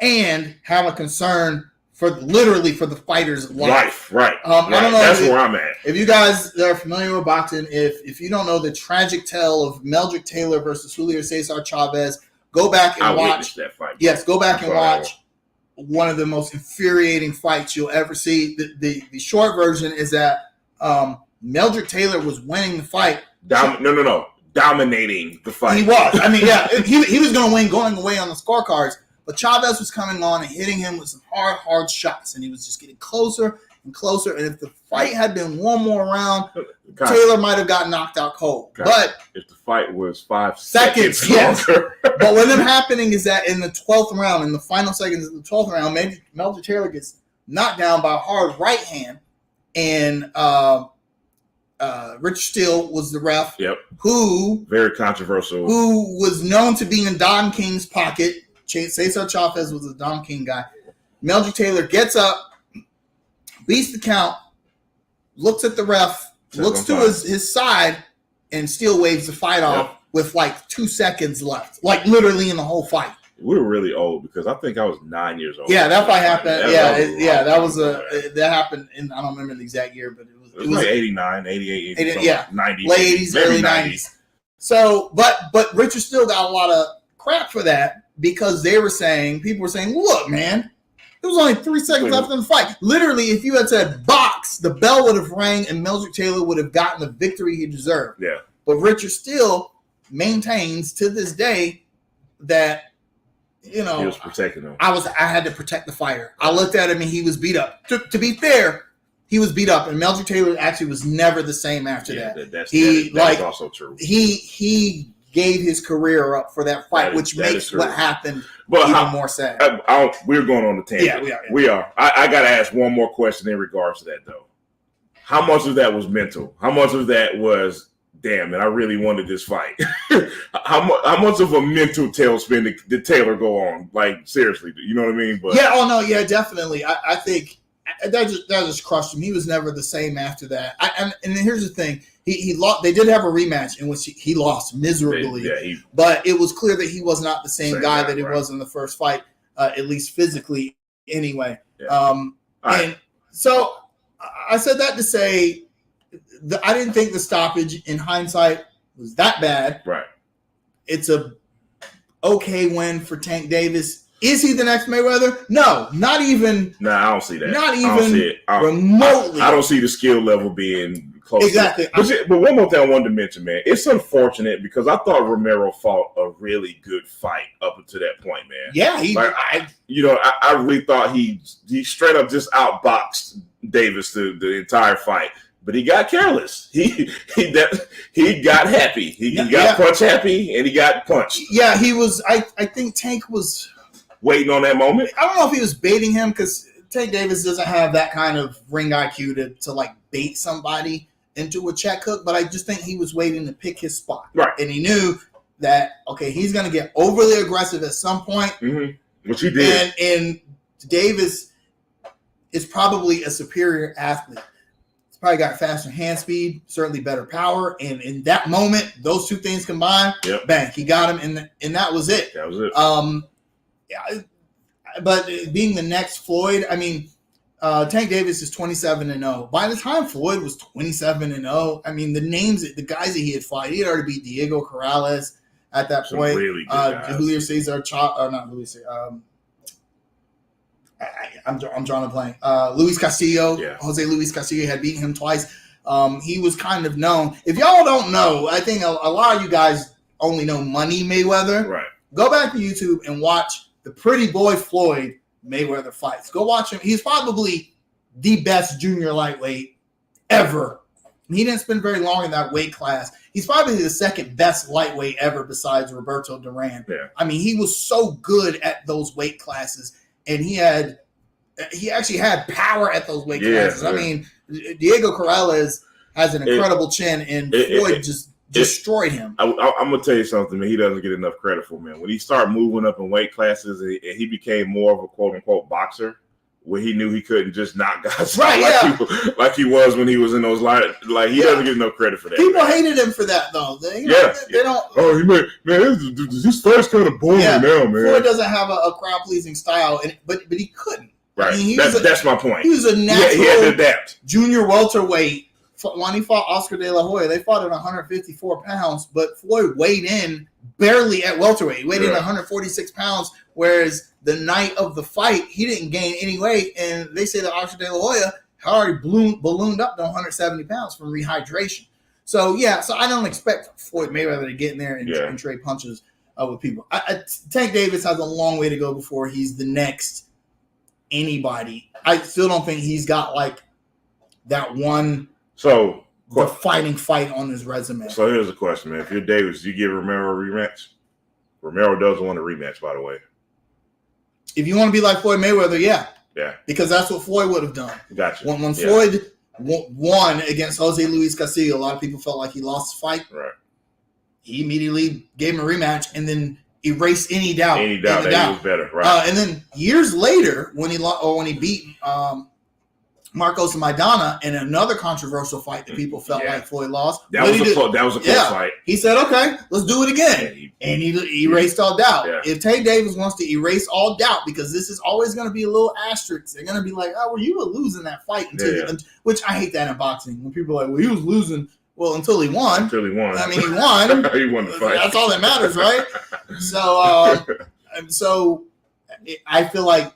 [SPEAKER 1] and have a concern for the fighter's life.
[SPEAKER 2] Right.
[SPEAKER 1] I don't know.
[SPEAKER 2] That's where I'm at.
[SPEAKER 1] If you guys are familiar with boxing, if you don't know the tragic tale of Meldrick Taylor versus Julio Cesar Chavez, go back and watch
[SPEAKER 2] that fight.
[SPEAKER 1] Yes, go back and watch one of the most infuriating fights you'll ever see. The short version is that Meldrick Taylor was winning the fight.
[SPEAKER 2] Dominating the fight.
[SPEAKER 1] He was. I mean, yeah, he was going to win going away on the scorecards. But Chavez was coming on and hitting him with some hard shots, and he was just getting closer and closer. And if the fight had been one more round, Taylor might have got knocked out cold. But
[SPEAKER 2] if the fight was 5 seconds
[SPEAKER 1] yes.
[SPEAKER 2] longer.
[SPEAKER 1] But what ended up happening is that in the 12th round, in the final seconds of the 12th round, maybe Meldrick Taylor gets knocked down by a hard right hand, and Richard Steele was the ref.
[SPEAKER 2] Yep.
[SPEAKER 1] Who
[SPEAKER 2] very controversial.
[SPEAKER 1] Who was known to be in Don King's pocket. Cesar Chavez was a Don King guy. Meldrick Taylor gets up, beats the count, looks at the ref, looks to his side, and Steele waves the fight off with like 2 seconds left. Like literally in the whole fight.
[SPEAKER 2] We were really old because I think I was 9 years old.
[SPEAKER 1] Yeah, that fight happened. That happened in, I don't remember the exact year, but it was
[SPEAKER 2] like 89, 88, 90,
[SPEAKER 1] late 80s, early 90s. So, but Richard Steele got a lot of crap for that because people were saying, look, man, there was only 3 seconds left in the fight. Literally, if you had said box, the bell would have rang and Meldrick Taylor would have gotten the victory he deserved.
[SPEAKER 2] Yeah.
[SPEAKER 1] But Richard Steele maintains to this day that, he was protecting him. I had to protect the fighter. I looked at him and he was beat up. To be fair, he was beat up, and Meldrick Taylor actually was never the same after that. That's also true. He gave his career up for that fight, which makes what happened even more sad.
[SPEAKER 2] We're going on the tangent. Yeah, we are. I got to ask one more question in regards to that, though. How much of that was mental? How much of that was, damn, man, I really wanted this fight? How much of a mental tailspin did Taylor go on? Like, seriously, you know what I mean? But
[SPEAKER 1] definitely. I think that just crushed him. He was never the same after that. And here's the thing. He lost. They did have a rematch in which he lost miserably. But it was clear that he was not the same guy that he was in the first fight, at least physically anyway. Yeah. And so I said that to say I didn't think the stoppage in hindsight was that bad.
[SPEAKER 2] Right.
[SPEAKER 1] It's a okay win for Tank Davis. Is he the next Mayweather? No, not even.
[SPEAKER 2] No, I don't see that.
[SPEAKER 1] Not even remotely.
[SPEAKER 2] I don't see the skill level being close.
[SPEAKER 1] Exactly.
[SPEAKER 2] But one more thing I wanted to mention, man. It's unfortunate because I thought Romero fought a really good fight up until that point, man.
[SPEAKER 1] Yeah,
[SPEAKER 2] I really thought he straight up just outboxed Davis the entire fight. But he got careless. He got happy. He got punch happy, and he got punched.
[SPEAKER 1] Yeah, he was. I think Tank was
[SPEAKER 2] waiting on that moment.
[SPEAKER 1] I don't know if he was baiting him because Tank Davis doesn't have that kind of ring IQ to like bait somebody into a check hook. But I just think he was waiting to pick his spot.
[SPEAKER 2] Right,
[SPEAKER 1] and he knew that he's going to get overly aggressive at some point,
[SPEAKER 2] which he did.
[SPEAKER 1] And Davis is probably a superior athlete. Probably got faster hand speed, certainly better power, and in that moment, those two things combined, bang, he got him, and that was it.
[SPEAKER 2] That was it.
[SPEAKER 1] But being the next Floyd, I mean, Tank Davis is 27-0. By the time Floyd was 27-0, I mean the guys that he had fought, he had already beat Diego Corrales at that point.
[SPEAKER 2] Really good
[SPEAKER 1] Julio Cesar, not Julio Cesar. I'm drawing a blank. Luis Castillo, Jose Luis Castillo had beaten him twice. He was kind of known. If y'all don't know, I think a lot of you guys only know Money Mayweather.
[SPEAKER 2] Right.
[SPEAKER 1] Go back to YouTube and watch the Pretty Boy Floyd Mayweather fights. Go watch him. He's probably the best junior lightweight ever. He didn't spend very long in that weight class. he's probably the second best lightweight ever besides Roberto Duran.
[SPEAKER 2] Yeah.
[SPEAKER 1] I mean, he was so good at those weight classes, and he actually had power at those weight classes.
[SPEAKER 2] Yeah.
[SPEAKER 1] I mean, Diego Corrales has an incredible chin, and Floyd just destroyed him.
[SPEAKER 2] I'm gonna tell you something, man. He doesn't get enough credit for, man. When he started moving up in weight classes, and he became more of a quote unquote boxer, where he knew he couldn't just knock guys out like he was when he was in those like he doesn't get enough credit for that.
[SPEAKER 1] People hated him for that though. They don't.
[SPEAKER 2] Oh, his first kind of boring now, man.
[SPEAKER 1] Floyd doesn't have a crowd pleasing style, but he couldn't.
[SPEAKER 2] Right.
[SPEAKER 1] I mean,
[SPEAKER 2] that's my point.
[SPEAKER 1] He was a natural
[SPEAKER 2] he had to adapt.
[SPEAKER 1] Junior welterweight. When he fought Oscar De La Hoya, they fought at 154 pounds, but Floyd weighed in barely at welterweight. He weighed in 146 pounds, whereas the night of the fight, he didn't gain any weight, and they say that Oscar De La Hoya had already ballooned up to 170 pounds from rehydration. So I don't expect Floyd Mayweather to get in there and trade punches with people. Tank Davis has a long way to go before he's the next anybody. I still don't think he's got like that one defining fight on his resume.
[SPEAKER 2] So here's the question, man. If you're Davis, do you give Romero a rematch? Romero doesn't want a rematch, by the way.
[SPEAKER 1] If you want to be like Floyd Mayweather, yeah.
[SPEAKER 2] Yeah.
[SPEAKER 1] Because that's what Floyd would have done.
[SPEAKER 2] Gotcha.
[SPEAKER 1] When Floyd won against Jose Luis Castillo, a lot of people felt like he lost the fight.
[SPEAKER 2] Right.
[SPEAKER 1] He immediately gave him a rematch and then erased any doubt.
[SPEAKER 2] Any doubt that he was better, right?
[SPEAKER 1] And then years later, when he beat Marcos Maidana in another controversial fight that people felt like Floyd lost.
[SPEAKER 2] That was a close fight.
[SPEAKER 1] He said, okay, let's do it again. And he erased all doubt. Yeah. If Tank Davis wants to erase all doubt, because this is always going to be a little asterisk, they're going to be like, oh, well, you were losing that fight which I hate that in boxing. When people are like, well, he was losing. Well, until he won. I mean, he won.
[SPEAKER 2] He won the fight.
[SPEAKER 1] That's all that matters, right? So I feel like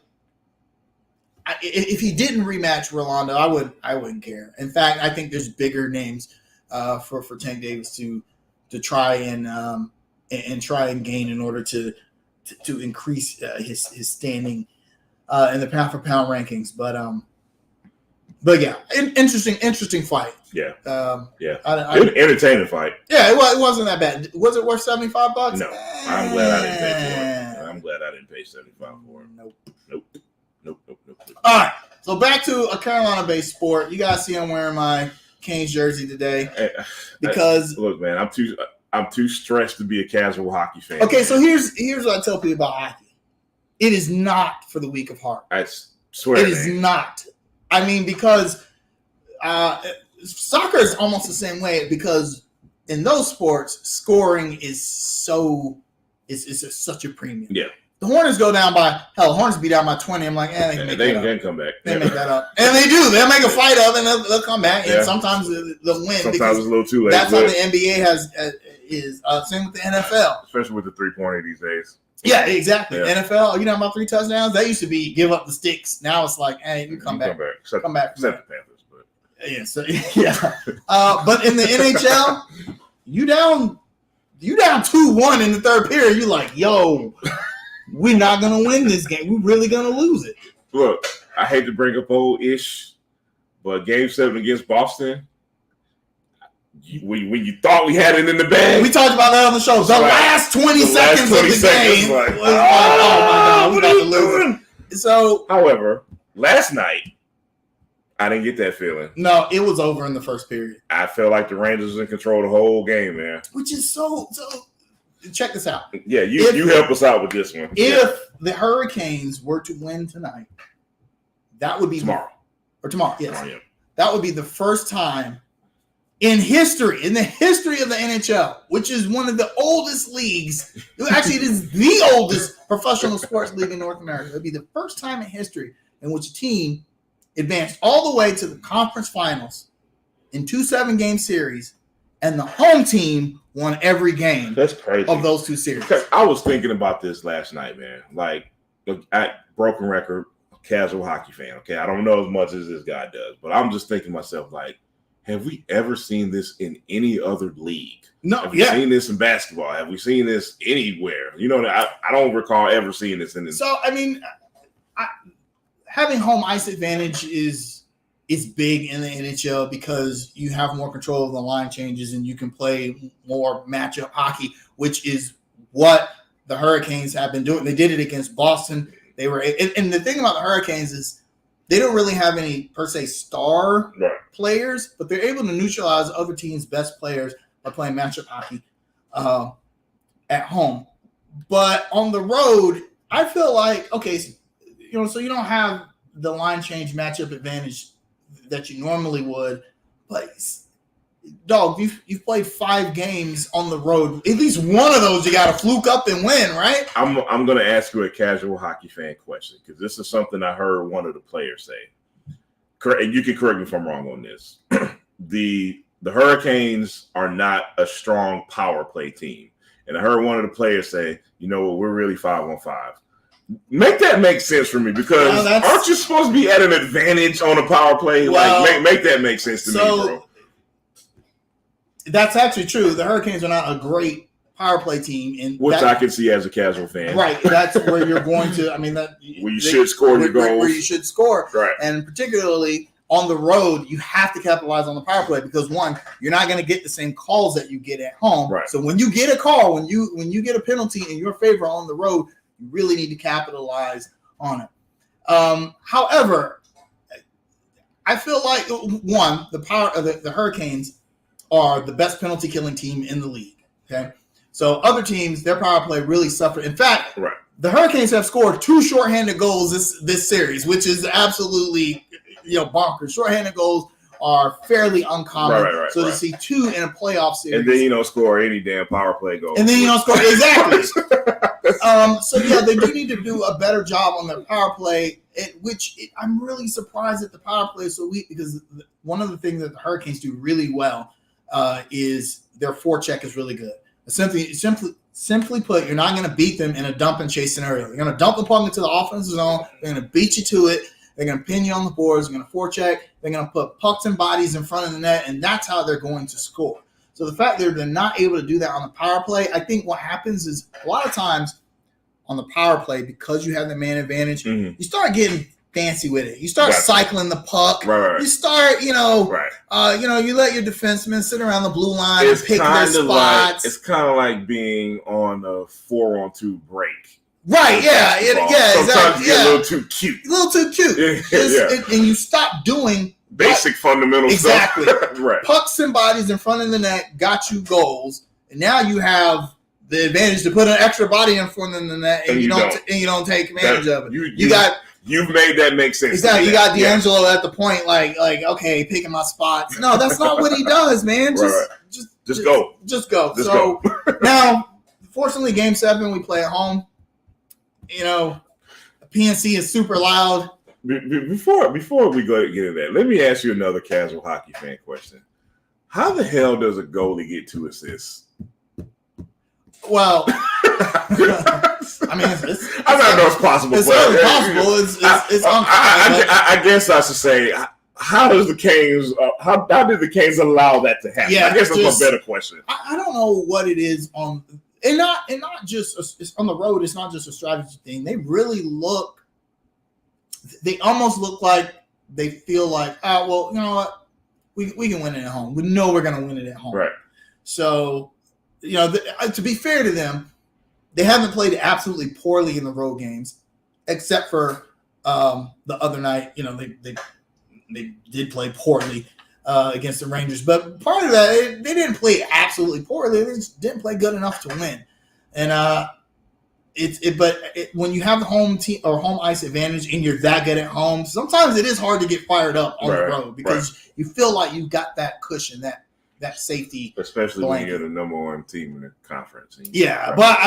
[SPEAKER 1] if he didn't rematch Rolando, I wouldn't care. In fact, I think there's bigger names for Tank Davis to try and try and gain in order to increase his standing in the pound for pound rankings. But yeah, interesting fight.
[SPEAKER 2] Yeah, entertaining fight.
[SPEAKER 1] Yeah, it wasn't that bad. Was it worth $75?
[SPEAKER 2] No, I'm glad I didn't pay for it. I'm glad I didn't pay $75 for it. Nope.
[SPEAKER 1] All right, so back to a Carolina-based sport. You guys see I'm wearing my Canes jersey today because
[SPEAKER 2] look, man, I'm too stressed to be a casual hockey fan.
[SPEAKER 1] Okay, so here's what I tell people about hockey. It is not for the weak of heart.
[SPEAKER 2] I swear
[SPEAKER 1] it is not. I mean, because soccer is almost the same way, because in those sports, scoring is such a premium.
[SPEAKER 2] Yeah.
[SPEAKER 1] The Hornets go down by Hornets be down by 20. I'm like, they can
[SPEAKER 2] come back.
[SPEAKER 1] They make that up, and they do. They'll make a fight of, and they'll come back. And sometimes they'll win.
[SPEAKER 2] Sometimes it's a little too late.
[SPEAKER 1] That's how the NBA is. Same with the NFL,
[SPEAKER 2] especially with the 3-pointer these days.
[SPEAKER 1] Yeah, exactly. Yeah. NFL, you know about 3 touchdowns? That used to be give up the sticks. Now it's like, hey, you come back. Come back.
[SPEAKER 2] Except the Panthers, but
[SPEAKER 1] but in the NHL, you down 2-1 in the third period. You're like, yo, we're not gonna win this game. We're really gonna lose it.
[SPEAKER 2] Look, I hate to bring up old-ish, but Game 7 against Boston. When you thought we had it in the bag,
[SPEAKER 1] we talked about that on the show. The last 20 seconds of the game was like, oh my God, we got to lose it. So,
[SPEAKER 2] however, last night I didn't get that feeling.
[SPEAKER 1] No, it was over in the first period.
[SPEAKER 2] I felt like the Rangers was in control the whole game, man.
[SPEAKER 1] Which is so. Check this out.
[SPEAKER 2] Yeah, you help us out with this one.
[SPEAKER 1] If the Hurricanes were to win tonight, that would be
[SPEAKER 2] tomorrow.
[SPEAKER 1] Yes, that would be the first time in the history of the NHL, which is one of the oldest leagues. Actually, it is the oldest professional sports league in North America. It would be the first time in history in which a team advanced all the way to the conference finals in 2 7-game series, and the home team won every game.
[SPEAKER 2] That's crazy.
[SPEAKER 1] Of those 2 series.
[SPEAKER 2] I was thinking about this last night, man. Like, at broken record, casual hockey fan. Okay, I don't know as much as this guy does, but I'm just thinking to myself, like, have we ever seen this in any other league?
[SPEAKER 1] No.
[SPEAKER 2] Have we seen this in basketball? Have we seen this anywhere? You know, I don't recall ever seeing this in this.
[SPEAKER 1] So, I mean, having home ice advantage is is big in the NHL because you have more control of the line changes and you can play more matchup hockey, which is what the Hurricanes have been doing. They did it against Boston. They were, and the thing about the Hurricanes is they don't really have any per se star players, but they're able to neutralize other teams' best players by playing matchup hockey at home. But on the road, I feel like, okay, so you don't have the line change matchup advantage that you normally would, but dog, you've played 5 games on the road. At least one of those you got to fluke up and win, right?
[SPEAKER 2] I'm going to ask you a casual hockey fan question because this is something I heard one of the players say. And you can correct me if I'm wrong on this. The Hurricanes are not a strong power play team, and I heard one of the players say, we're really 5-on-5. Make that make sense for me because aren't you supposed to be at an advantage on a power play?
[SPEAKER 1] Well,
[SPEAKER 2] make that make sense to me, bro.
[SPEAKER 1] That's actually true. The Hurricanes are not a great power play team,
[SPEAKER 2] which I can see as a casual fan.
[SPEAKER 1] Right, that's where you're going to. I mean, where
[SPEAKER 2] you should score your goals.
[SPEAKER 1] Where you should score,
[SPEAKER 2] right?
[SPEAKER 1] And particularly on the road, you have to capitalize on the power play because one, you're not going to get the same calls that you get at home.
[SPEAKER 2] Right.
[SPEAKER 1] So when you get a call, when you get a penalty in your favor on the road, you really need to capitalize on it. However, I feel like one, the Hurricanes are the best penalty killing team in the league. Okay, so other teams, their power play really suffered. In fact, the Hurricanes have scored 2 shorthanded goals this series, which is absolutely bonkers. Shorthanded goals are fairly uncommon. So to see 2 in a playoff series,
[SPEAKER 2] and then you don't score any damn power play goals,
[SPEAKER 1] and then you don't score exactly. So yeah, they do need to do a better job on their power play. I'm really surprised that the power play is so weak because one of the things that the Hurricanes do really well is their forecheck is really good. Simply put, you're not going to beat them in a dump and chase scenario. You're going to dump the puck into the offensive zone. They're going to beat you to it. They're going to pin you on the boards. They're going to forecheck. They're going to put pucks and bodies in front of the net, and that's how they're going to score. So the fact that they're not able to do that on the power play, I think what happens is a lot of times on the power play, because you have the man advantage, you start getting fancy with it. You start cycling the puck. You start, you let your defensemen sit around the blue line and pick their spots.
[SPEAKER 2] It's kind of like being on a 4-on-2 break.
[SPEAKER 1] Right,
[SPEAKER 2] Sometimes
[SPEAKER 1] exactly.
[SPEAKER 2] you get a little too cute.
[SPEAKER 1] And you stop doing
[SPEAKER 2] basic fundamental stuff.
[SPEAKER 1] Exactly. Pucks and bodies in front of the net got you goals, and now you have the advantage to put an extra body in front of the net, and you don't take advantage of it.
[SPEAKER 2] You've made that make sense.
[SPEAKER 1] Exactly. You got D'Angelo at the point, like okay, picking my spots. No, that's not what he does, man. Just go. Now, fortunately, Game 7 we play at home. PNC is super loud.
[SPEAKER 2] Before we go get into that, let me ask you another casual hockey fan question. How the hell does a goalie get 2 assists?
[SPEAKER 1] Well, I mean,
[SPEAKER 2] I don't know it's possible.
[SPEAKER 1] It's certainly possible. It's
[SPEAKER 2] I guess I should say, how does the Canes? How did the Canes allow that to happen? I guess that's a better question.
[SPEAKER 1] I don't know what it is on, and not just it's on the road. It's not just a strategy thing. They really look. They almost look like they feel like, well, you know what, we can win it at home. We know we're going to win it at home.
[SPEAKER 2] Right.
[SPEAKER 1] So, to be fair to them, they haven't played absolutely poorly in the road games, except for the other night. They did play poorly against the Rangers, but part of that, they didn't play absolutely poorly. They just didn't play good enough to win. And when you have the home team or home ice advantage and you're that good at home, sometimes it is hard to get fired up on the road because you feel like you've got that cushion, that safety,
[SPEAKER 2] especially when you're the number 1 team in the conference.
[SPEAKER 1] But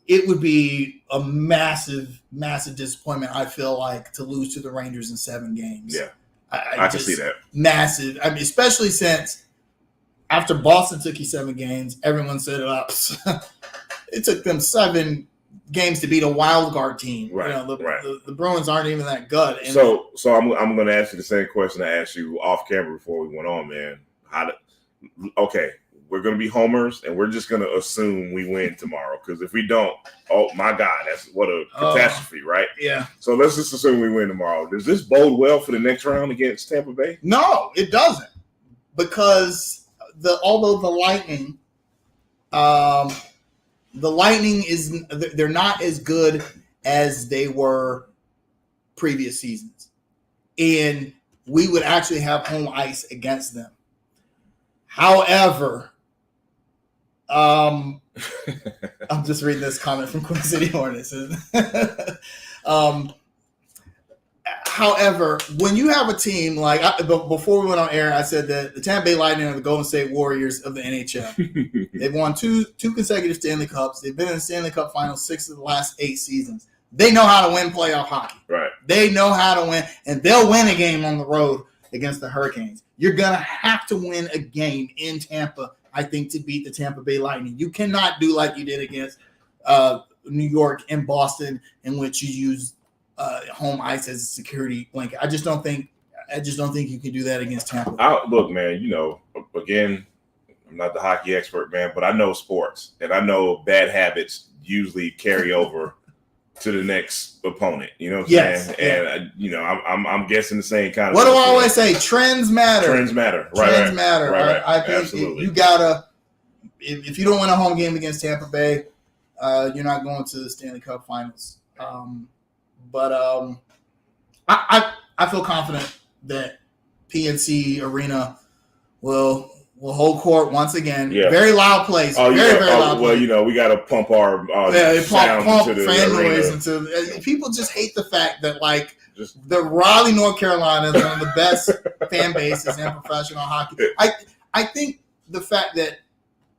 [SPEAKER 1] it would be a massive, massive disappointment. I feel like to lose to the Rangers in 7 games.
[SPEAKER 2] Yeah, I can see that.
[SPEAKER 1] Massive. I mean, especially since after Boston took you 7 games, everyone said, it took them 7 games to beat a wild card team. The Bruins aren't even that good. And
[SPEAKER 2] so I'm going to ask you the same question I asked you off camera before we went on, man. we're going to be homers, and we're just going to assume we win tomorrow. Because if we don't, oh my God, that's what a catastrophe, right?
[SPEAKER 1] Yeah.
[SPEAKER 2] So let's just assume we win tomorrow. Does this bode well for the next round against Tampa Bay?
[SPEAKER 1] No, it doesn't, because although the Lightning they're not as good as they were previous seasons, and we would actually have home ice against them. However, I'm just reading this comment from Queen City Hornets. However, when you have a team like before we went on air, I said that the Tampa Bay Lightning are the Golden State Warriors of the NHL. They've won two consecutive Stanley Cups. They've been in the Stanley Cup Finals 6 of the last 8 seasons. They know how to win playoff hockey.
[SPEAKER 2] Right.
[SPEAKER 1] They know how to win, and they'll win a game on the road against the Hurricanes. You're going to have to win a game in Tampa, I think, to beat the Tampa Bay Lightning. You cannot do like you did against New York and Boston, in which you use home ice as a security blanket. I just don't think you can do that against Tampa.
[SPEAKER 2] Look, man, again, I'm not the hockey expert, man, but I know sports, and I know bad habits usually carry over to the next opponent. You know what I'm saying?
[SPEAKER 1] Yeah.
[SPEAKER 2] And I'm guessing the same kind of.
[SPEAKER 1] What do I always say? Trends matter.
[SPEAKER 2] Trends matter. Right.
[SPEAKER 1] Trends matter.
[SPEAKER 2] Right.
[SPEAKER 1] I think you gotta. If you don't win a home game against Tampa Bay, you're not going to the Stanley Cup Finals. But I feel confident that PNC Arena will hold court once again. Yeah. Very loud place. Very loud place.
[SPEAKER 2] Well, we got to pump our sound
[SPEAKER 1] pump
[SPEAKER 2] into the
[SPEAKER 1] fan
[SPEAKER 2] arena.
[SPEAKER 1] noise into. People just hate the fact that the Raleigh, North Carolina is one of the best fan bases in professional hockey. I think the fact that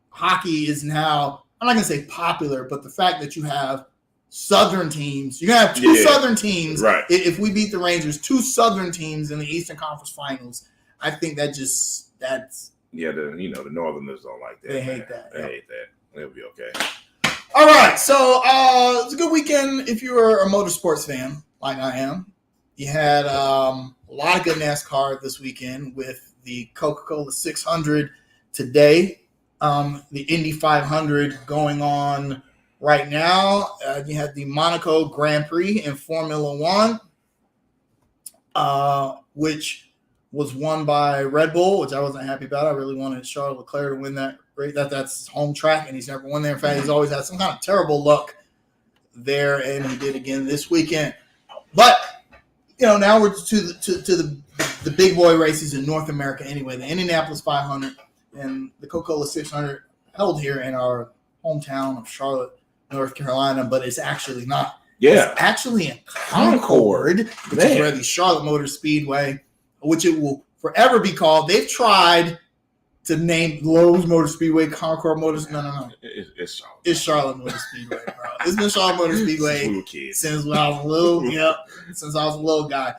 [SPEAKER 1] hockey is now, I'm not going to say popular, but the fact that you have Southern teams. You're going to have two Southern teams.
[SPEAKER 2] Right.
[SPEAKER 1] If we beat the Rangers, 2 Southern teams in the Eastern Conference Finals. I think that's.
[SPEAKER 2] Yeah, the Northerners don't like that.
[SPEAKER 1] They hate that.
[SPEAKER 2] They hate that. It'll be okay.
[SPEAKER 1] All right. So it's a good weekend if you're a motorsports fan like I am. You had a lot of good NASCAR this weekend with the Coca-Cola 600 today. The Indy 500 going on right now. You had the Monaco Grand Prix in Formula One, which was won by Red Bull, which I wasn't happy about. I really wanted Charles Leclerc to win that race. That's home track, and he's never won there. In fact, he's always had some kind of terrible luck there, and he did again this weekend. But now we're to the big boy races in North America anyway. The Indianapolis 500 and the Coca-Cola 600 held here in our hometown of Charlotte, North Carolina, but it's actually not.
[SPEAKER 2] Yeah.
[SPEAKER 1] It's actually in Concord, which is where the Charlotte Motor Speedway, which it will forever be called. They've tried to name Lowe's Motor Speedway Concord Motors. No.
[SPEAKER 2] It's Charlotte.
[SPEAKER 1] It's Charlotte Motor Speedway, bro. It's been Charlotte Motor Speedway since I was a little, since I was a little guy.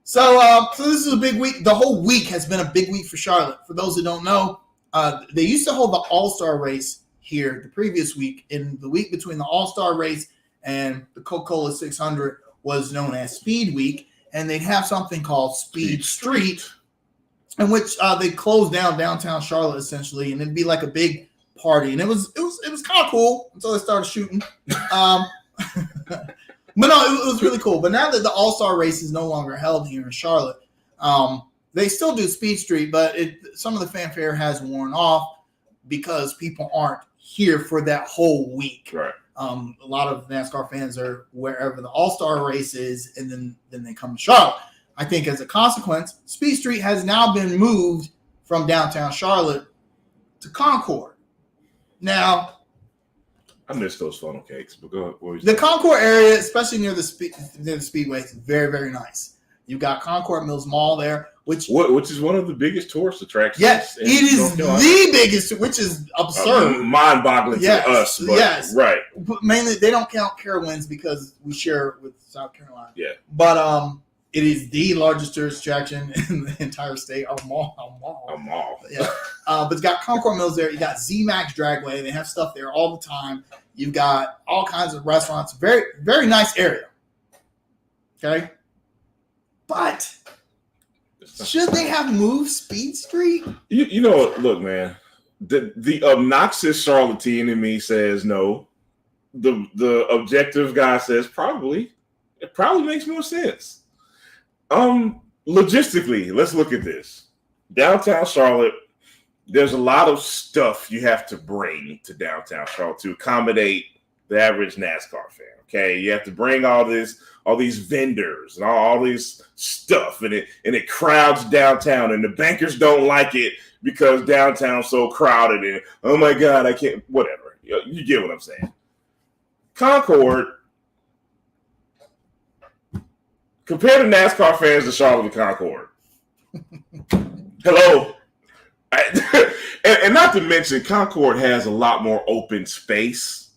[SPEAKER 1] So this is a big week. The whole week has been a big week for Charlotte. For those who don't know, they used to hold the All-Star race here the previous week. In the week between the All-Star race and the Coca-Cola 600 was known as Speed Week. And they'd have something called Speed Street, in which they closed down downtown Charlotte essentially, and it'd be like a big party, and it was kind of cool until they started shooting. But no, it was really cool. But now that the All-Star race is no longer held here in Charlotte, they still do Speed Street, but some of the fanfare has worn off because people aren't here for that whole week.
[SPEAKER 2] Right.
[SPEAKER 1] A lot of NASCAR fans are wherever the All-Star race is, and then they come to Charlotte. I think as a consequence, Speed Street has now been moved from downtown Charlotte to Concord. Now,
[SPEAKER 2] I miss those funnel cakes, but go ahead.
[SPEAKER 1] The Concord area, especially near the Speedway, is very, very nice. You've got Concord Mills Mall there, which
[SPEAKER 2] is one of the biggest tourist attractions.
[SPEAKER 1] Yes, it is the biggest, which is absurd,
[SPEAKER 2] mind-boggling to us. But,
[SPEAKER 1] yes,
[SPEAKER 2] right.
[SPEAKER 1] But mainly, they don't count Carowinds because we share it with South Carolina.
[SPEAKER 2] Yeah,
[SPEAKER 1] but it is the largest tourist attraction in the entire state. A mall. Yeah, but it's got Concord Mills there. You got Z-Max Dragway. They have stuff there all the time. You've got all kinds of restaurants. Very, very nice area. Okay. But should they have moved Speed Street?
[SPEAKER 2] Look, man, the obnoxious charlatan in me says no. The objective guy says probably. It probably makes more sense. Logistically, let's look at this. Downtown Charlotte, there's a lot of stuff you have to bring to downtown Charlotte to accommodate the average NASCAR fan. Okay, you have to bring all these vendors and all this stuff, and it crowds downtown, and the bankers don't like it because downtown's so crowded, and oh my God, I can't. Whatever, you get what I'm saying. Concord, compare to NASCAR fans to Charlotte to Concord. Hello. And not to mention, Concord has a lot more open space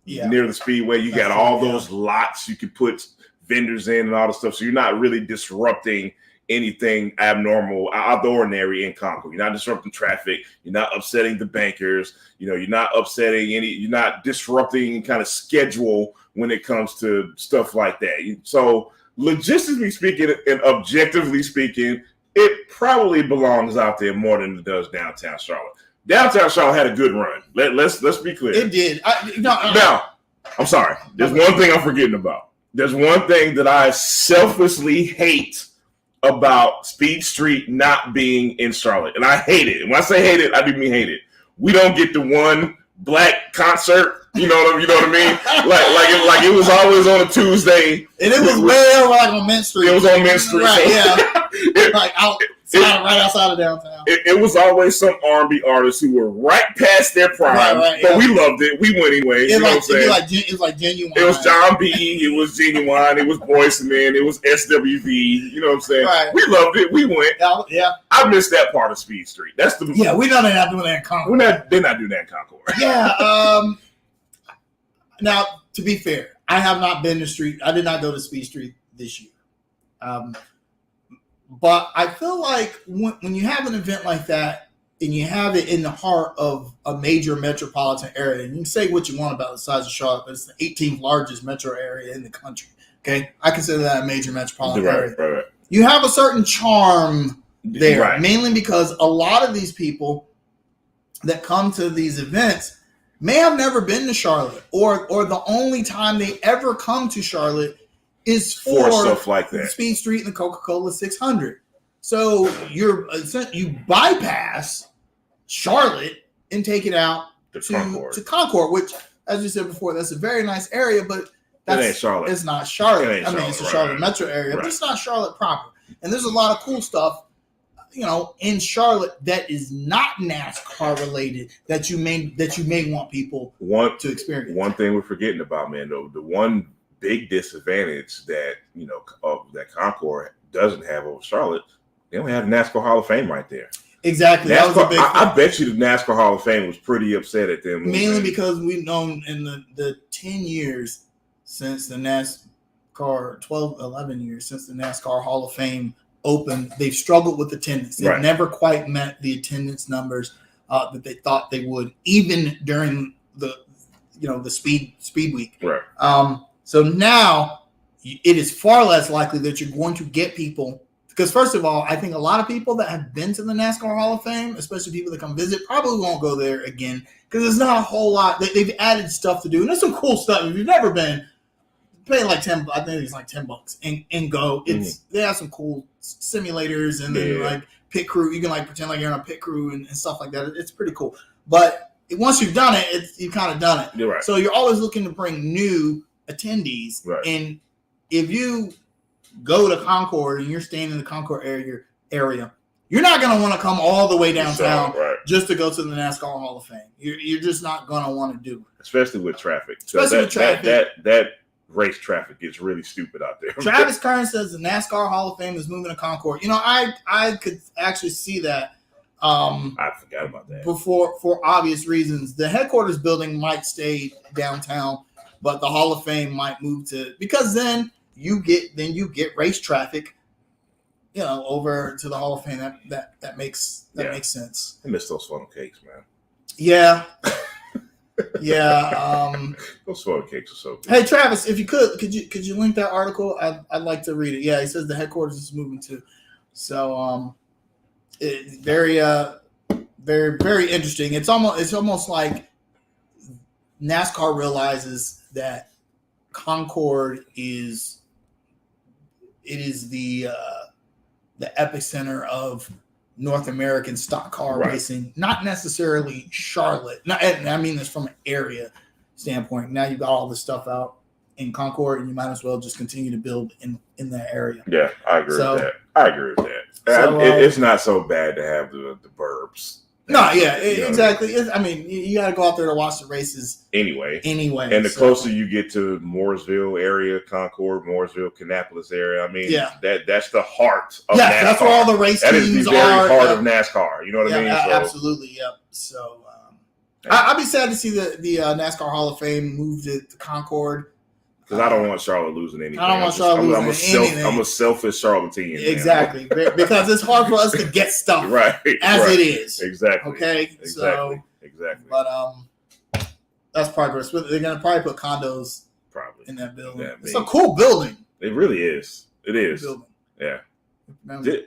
[SPEAKER 2] near the speedway. You got all those lots you can put vendors in and all the stuff. So you're not really disrupting anything abnormal, out the ordinary in Concord. You're not disrupting traffic. You're not upsetting the bankers. You're not upsetting you're not disrupting any kind of schedule when it comes to stuff like that. So logistically speaking and objectively speaking, it probably belongs out there more than it does downtown Charlotte. Downtown Charlotte had a good run. Let's be clear.
[SPEAKER 1] It did.
[SPEAKER 2] Now, I'm sorry. There's one thing I'm forgetting about. There's one thing that I selflessly hate about Speed Street not being in Charlotte, and I hate it. And when I say hate it, I do mean hate it. We don't get the one black concert. You know what I mean? Like it was always on a Tuesday,
[SPEAKER 1] and it was way over like on Mint Street.
[SPEAKER 2] It was on Mint Street,
[SPEAKER 1] right? Yeah, like right outside of downtown.
[SPEAKER 2] It was always some R&B artists who were right past their prime, but we loved it. We went anyway. You know what I'm saying?
[SPEAKER 1] It was like Genuine.
[SPEAKER 2] It was John B. It was Genuine. It was Boyz II Men. It was SWV. You know what I'm saying? Right. We loved it. We went.
[SPEAKER 1] Yeah.
[SPEAKER 2] I missed that part of Speed Street. That's the
[SPEAKER 1] we know they're not doing that in Concord.
[SPEAKER 2] They're not doing that in Concord.
[SPEAKER 1] Yeah. Now, to be fair, I have not been to Street. I did not go to Speed Street this year. But I feel like when you have an event like that and you have it in the heart of a major metropolitan area, and you can say what you want about the size of Charlotte, but it's the 18th largest metro area in the country. Okay, I consider that a major metropolitan area.
[SPEAKER 2] Right.
[SPEAKER 1] You have a certain charm there, mainly because a lot of these people that come to these events may have never been to Charlotte, or the only time they ever come to Charlotte is for
[SPEAKER 2] stuff like that.
[SPEAKER 1] Speed Street and the Coca-Cola 600. So you bypass Charlotte and take it out to Concord, which, as you said before, that's a very nice area, but
[SPEAKER 2] ain't Charlotte.
[SPEAKER 1] It's not Charlotte. It's a Charlotte metro area, but it's not Charlotte proper. And there's a lot of cool stuff, in Charlotte that is not NASCAR related that you may want people to experience.
[SPEAKER 2] One thing we're forgetting about, man, though, the one big disadvantage that that Concord doesn't have over Charlotte, they don't have the NASCAR Hall of Fame right there.
[SPEAKER 1] Exactly.
[SPEAKER 2] NASCAR, that was a big I bet you the NASCAR Hall of Fame was pretty upset at them.
[SPEAKER 1] Mainly because we've known in the 10 years since the NASCAR, 11 years since the NASCAR Hall of Fame opened, they've struggled with attendance. They've never quite met the attendance numbers that they thought they would, even during the speed week.
[SPEAKER 2] Right.
[SPEAKER 1] So now it is far less likely that you're going to get people, because first of all, I think a lot of people that have been to the NASCAR Hall of Fame, especially people that come visit, probably won't go there again because there's not a whole lot. They've added stuff to do, and there's some cool stuff. If you've never been, pay like $10. I think it's like $10 and go. They have some cool simulators and then like pit crew. You can like pretend like you're on a pit crew and stuff like that. It's pretty cool. But once you've done it, you've kind of done it.
[SPEAKER 2] You're right.
[SPEAKER 1] So you're always looking to bring new attendees.
[SPEAKER 2] Right.
[SPEAKER 1] And if you go to Concord and you're staying in the Concord area, you're not going to want to come all the way downtown just to go to the NASCAR Hall of Fame. You're just not going to want to do it.
[SPEAKER 2] Especially with traffic. That race traffic gets really stupid out there.
[SPEAKER 1] Travis Kern says the NASCAR Hall of Fame is moving to Concord. I could actually see that.
[SPEAKER 2] I forgot about that.
[SPEAKER 1] For obvious reasons. The headquarters building might stay downtown, but the Hall of Fame might move because then you get race traffic, over to the Hall of Fame. That makes sense.
[SPEAKER 2] I miss those funnel cakes, man.
[SPEAKER 1] Yeah. Yeah.
[SPEAKER 2] Those funnel cakes are so good.
[SPEAKER 1] Hey Travis, if you could you link that article? I'd like to read it. Yeah, he says the headquarters is moving too. So very very, very interesting. It's almost like NASCAR realizes that Concord is the epicenter of North American stock car racing, not necessarily Charlotte. And I mean this from an area standpoint. Now you've got all this stuff out in Concord, and you might as well just continue to build in that area.
[SPEAKER 2] Yeah, I agree with that. So, it's not so bad to have the burbs.
[SPEAKER 1] No, yeah, exactly. I mean, you got to go out there to watch the races
[SPEAKER 2] anyway.
[SPEAKER 1] And
[SPEAKER 2] the closer you get to Mooresville area, Concord, Mooresville, Kannapolis area, I mean, that's the heart of NASCAR.
[SPEAKER 1] That's where all the race teams are.
[SPEAKER 2] That is the very heart of NASCAR. You know what I mean?
[SPEAKER 1] Absolutely, yep. So I'd be sad to see the NASCAR Hall of Fame move to Concord.
[SPEAKER 2] Because I don't want Charlotte losing anything.
[SPEAKER 1] I don't want Charlotte losing anything.
[SPEAKER 2] I'm a selfish Charlatan.
[SPEAKER 1] Exactly. Because it's hard for us to get stuff it is.
[SPEAKER 2] Exactly.
[SPEAKER 1] Okay?
[SPEAKER 2] Exactly.
[SPEAKER 1] But that's progress. They're going to probably put condos in that building. Yeah, it's a cool building.
[SPEAKER 2] It really is. It is.
[SPEAKER 1] Building.
[SPEAKER 2] Yeah.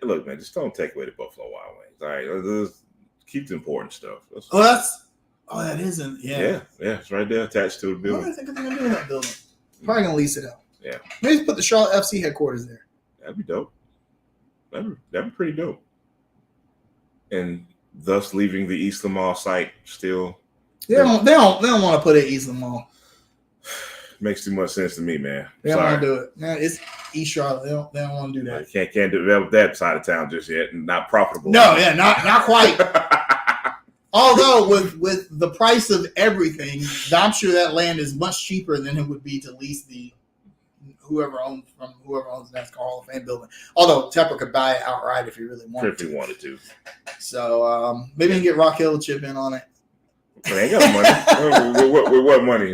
[SPEAKER 2] Look, man, just don't take away the Buffalo Wild Wings. All right? Just keep the important stuff.
[SPEAKER 1] That isn't. Yeah.
[SPEAKER 2] Yeah. It's right there attached to the building.
[SPEAKER 1] What do I think they're going to do with that building? Probably gonna lease it out.
[SPEAKER 2] Yeah.
[SPEAKER 1] Maybe put the Charlotte FC headquarters there.
[SPEAKER 2] That'd be dope. That'd be pretty dope. And thus leaving the Eastland Mall site still.
[SPEAKER 1] They don't want to put it Eastland Mall.
[SPEAKER 2] Makes too much sense to me, man.
[SPEAKER 1] They don't want to do it. Man, it's East Charlotte. They don't want to do that.
[SPEAKER 2] Can't develop that side of town just yet. Not profitable.
[SPEAKER 1] No, not quite. Although with the price of everything, I'm sure that land is much cheaper than it would be to lease whoever owns the NASCAR Hall of Fame building. Although Tepper could buy it outright if he really wanted to.
[SPEAKER 2] If he wanted to.
[SPEAKER 1] So maybe he can get Rock Hill to chip in on it.
[SPEAKER 2] They ain't got money. with what money?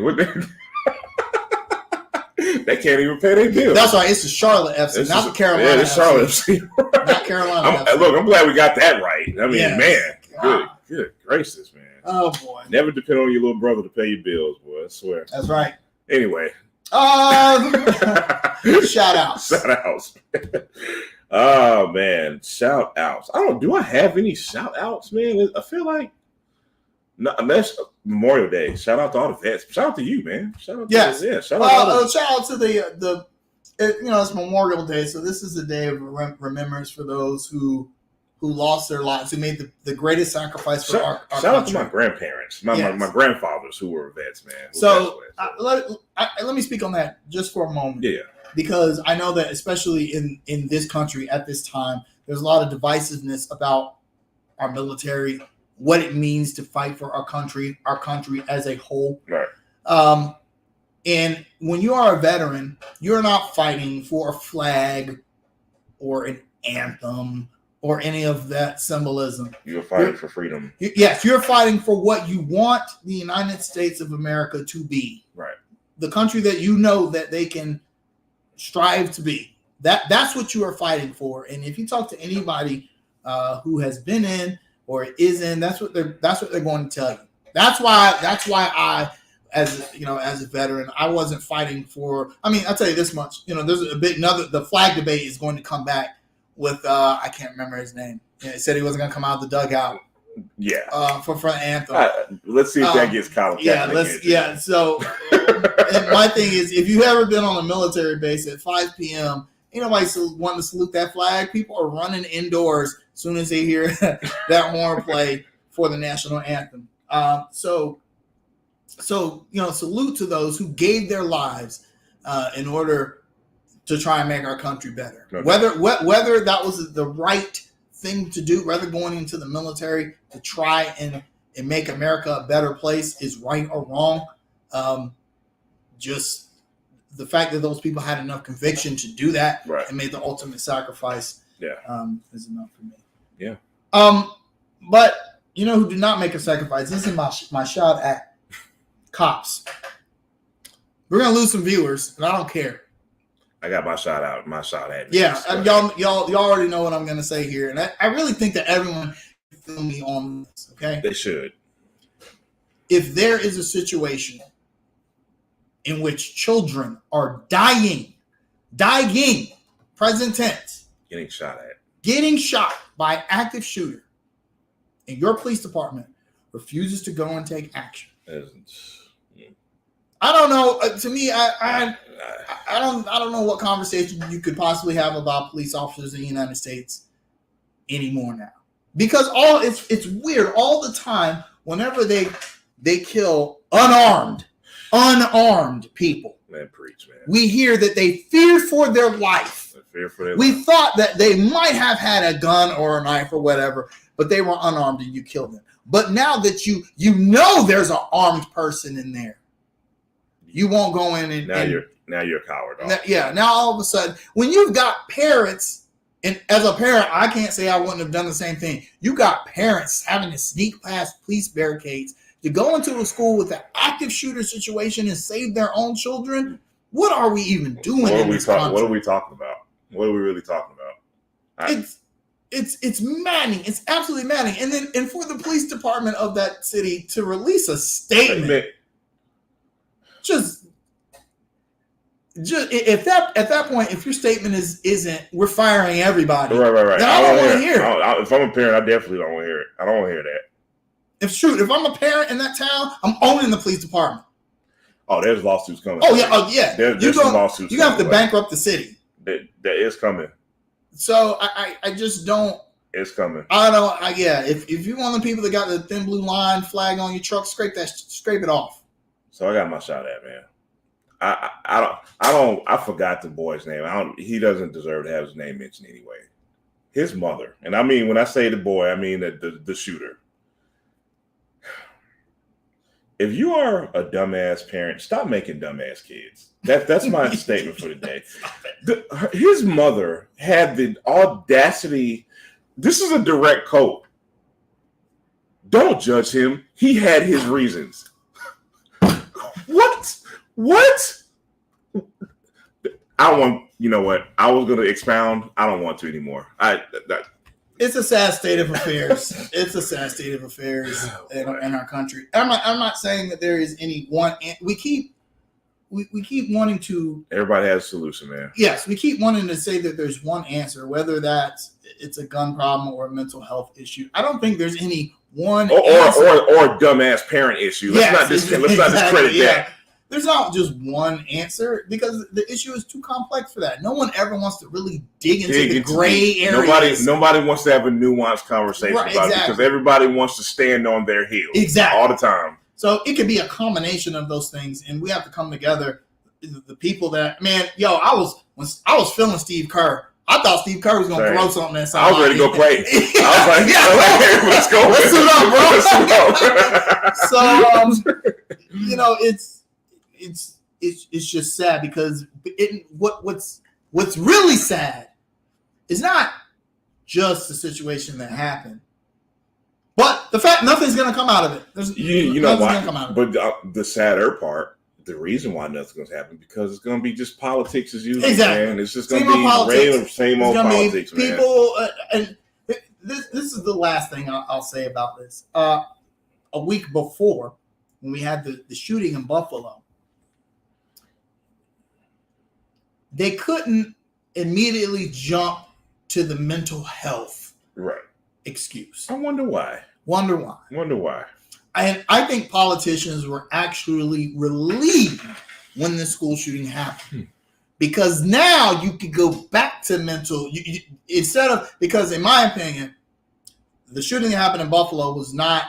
[SPEAKER 2] They can't even pay their bills.
[SPEAKER 1] That's right. It's the Charlotte FC, not the Carolina.
[SPEAKER 2] Yeah, it's Charlotte FC.
[SPEAKER 1] Not Carolina.
[SPEAKER 2] Look, I'm glad we got that right. I mean, man, good gracious, man.
[SPEAKER 1] Oh boy.
[SPEAKER 2] Never depend on your little brother to pay your bills, boy. I swear.
[SPEAKER 1] That's right.
[SPEAKER 2] Anyway.
[SPEAKER 1] Shout outs.
[SPEAKER 2] Oh man, shout outs. Do I have any shout outs, man? I feel like unless Memorial Day. Shout out to all the vets. Shout out to you, man. Shout out to shout
[SPEAKER 1] out to the it's Memorial Day, so this is a day of remembrance for those who lost their lives, who made the greatest sacrifice for our
[SPEAKER 2] shout
[SPEAKER 1] country.
[SPEAKER 2] Out to my grandparents, my grandfathers who were vets, man.
[SPEAKER 1] So let me speak on that just for a moment.
[SPEAKER 2] Yeah.
[SPEAKER 1] Because I know that especially in this country at this time, there's a lot of divisiveness about our military, what it means to fight for our country as a whole.
[SPEAKER 2] Right.
[SPEAKER 1] And when you are a veteran, you're not fighting for a flag or an anthem or any of that symbolism.
[SPEAKER 2] You're fighting for freedom.
[SPEAKER 1] Yes, you're fighting for what you want the United States of America to be.
[SPEAKER 2] Right.
[SPEAKER 1] The country that you know that they can strive to be. That's what you are fighting for. And if you talk to anybody who has been in or is in, that's what they're going to tell you. That's why I, as a veteran, I wasn't fighting for. I mean, I'll tell you this much. There's the flag debate is going to come back with I can't remember his name. He said he wasn't going to come out of the dugout.
[SPEAKER 2] Yeah.
[SPEAKER 1] For the anthem.
[SPEAKER 2] Let's see if that gets Colin Kaepernick.
[SPEAKER 1] Yeah. So, and my thing is, if you've ever been on a military base at 5 p.m., ain't nobody wanting to salute that flag. People are running indoors as soon as they hear that horn play for the national anthem. So salute to those who gave their lives in order to try and make our country better. Okay. Whether that was the right thing to do, whether going into the military to try and make America a better place is right or wrong. Just the fact that those people had enough conviction to do that and made the ultimate sacrifice is enough for me.
[SPEAKER 2] Yeah.
[SPEAKER 1] But who do not make a sacrifice? This is my shot at cops. We're gonna lose some viewers, and I don't care.
[SPEAKER 2] I got my shot out. My shot at
[SPEAKER 1] y'all already know what I'm gonna say here, and I really think that everyone can feel me on this. Okay,
[SPEAKER 2] they should.
[SPEAKER 1] If there is a situation in which children are dying, present tense,
[SPEAKER 2] getting shot
[SPEAKER 1] by active shooter, and your police department refuses to go and take action. I don't know. To me, I don't know what conversation you could possibly have about police officers in the United States anymore now, because it's weird all the time. Whenever they kill unarmed people,
[SPEAKER 2] man, preach, man.
[SPEAKER 1] We hear that they feared for their life. We thought that they might have had a gun or a knife or whatever, but they were unarmed and you killed them. But now that you know there's an armed person in there, you won't go in and
[SPEAKER 2] now you're a coward.
[SPEAKER 1] Now all of a sudden, when you've got parents, and as a parent, I can't say I wouldn't have done the same thing. You got parents having to sneak past police barricades to go into a school with an active shooter situation and save their own children. What are we even doing? What are we
[SPEAKER 2] talking about? What are we really talking about?
[SPEAKER 1] It's maddening. It's absolutely maddening. And for the police department of that city to release a statement, just if at that point, if your statement isn't we're firing everybody,
[SPEAKER 2] right.
[SPEAKER 1] Then I don't want to hear
[SPEAKER 2] it. If I'm a parent, I definitely don't want to hear it. I don't want to hear that.
[SPEAKER 1] If I'm a parent in that town, I'm owning the police department.
[SPEAKER 2] Oh, there's lawsuits coming.
[SPEAKER 1] Yeah.
[SPEAKER 2] There's some lawsuits.
[SPEAKER 1] You have to bankrupt the city.
[SPEAKER 2] That is coming.
[SPEAKER 1] So I just don't.
[SPEAKER 2] It's coming.
[SPEAKER 1] I don't. If you want the people that got the thin blue line flag on your truck, scrape it off.
[SPEAKER 2] So I got my shot at, man. I forgot the boy's name. He doesn't deserve to have his name mentioned anyway. His mother, and I mean when I say the boy, I mean the shooter. If you are a dumbass parent, stop making dumbass kids. That's my statement for the day. His mother had the audacity. This is a direct quote. Don't judge him. He had his reasons. What? I want. You know what? I was going to expound. I don't want to anymore.
[SPEAKER 1] It's a sad state of affairs. In our country. I'm not saying that there is any one. We keep wanting to.
[SPEAKER 2] Everybody has a solution, man.
[SPEAKER 1] Yes, we keep wanting to say that there's one answer, whether it's a gun problem or a mental health issue. I don't think there's any one
[SPEAKER 2] or a dumbass parent issue. Let's not discredit that.
[SPEAKER 1] There's not just one answer because the issue is too complex for that. No one ever wants to really dig into the gray areas.
[SPEAKER 2] Nobody wants to have a nuanced conversation about it because everybody wants to stand on their heels all the time.
[SPEAKER 1] So it could be a combination of those things, and we have to come together. The people that I was feeling Steve Kerr. I thought Steve Kerr was going to throw something inside.
[SPEAKER 2] I was ready to go play. I was like, let's go.
[SPEAKER 1] Let's suit up, bro. So it's just sad because what's really sad is not just the situation that happened, but the fact nothing's going to come out of it.
[SPEAKER 2] You know why? But the sadder part, the reason why nothing's going to happen, because it's going to be just politics as usual. Exactly. Man. It's just going to be same old politics, man.
[SPEAKER 1] People, and this is the last thing I'll say about this. A week before, when we had the shooting in Buffalo, they couldn't immediately jump to the mental health excuse.
[SPEAKER 2] I wonder why.
[SPEAKER 1] And I think politicians were actually relieved when the school shooting happened. Because now you could go back to mental, because in my opinion, the shooting that happened in Buffalo was not,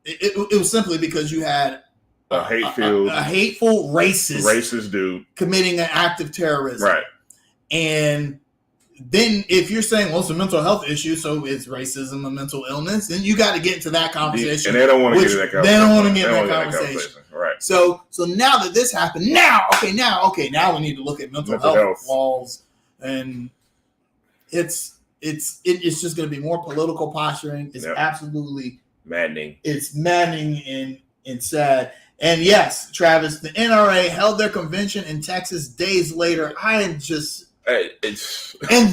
[SPEAKER 1] it was simply because you had a hateful racist dude committing an act of terrorism. Right. And then if you're saying, well, it's a mental health issue, so it's racism, a mental illness, then you got to get into that conversation.
[SPEAKER 2] And they don't want to get into that conversation.
[SPEAKER 1] They don't want to get into that conversation. Right. So now that this happened, now we need to look at mental health flaws, and it's just going to be more political posturing. It's absolutely
[SPEAKER 2] maddening.
[SPEAKER 1] It's maddening and sad. And yes, Travis, the NRA held their convention in Texas days later. And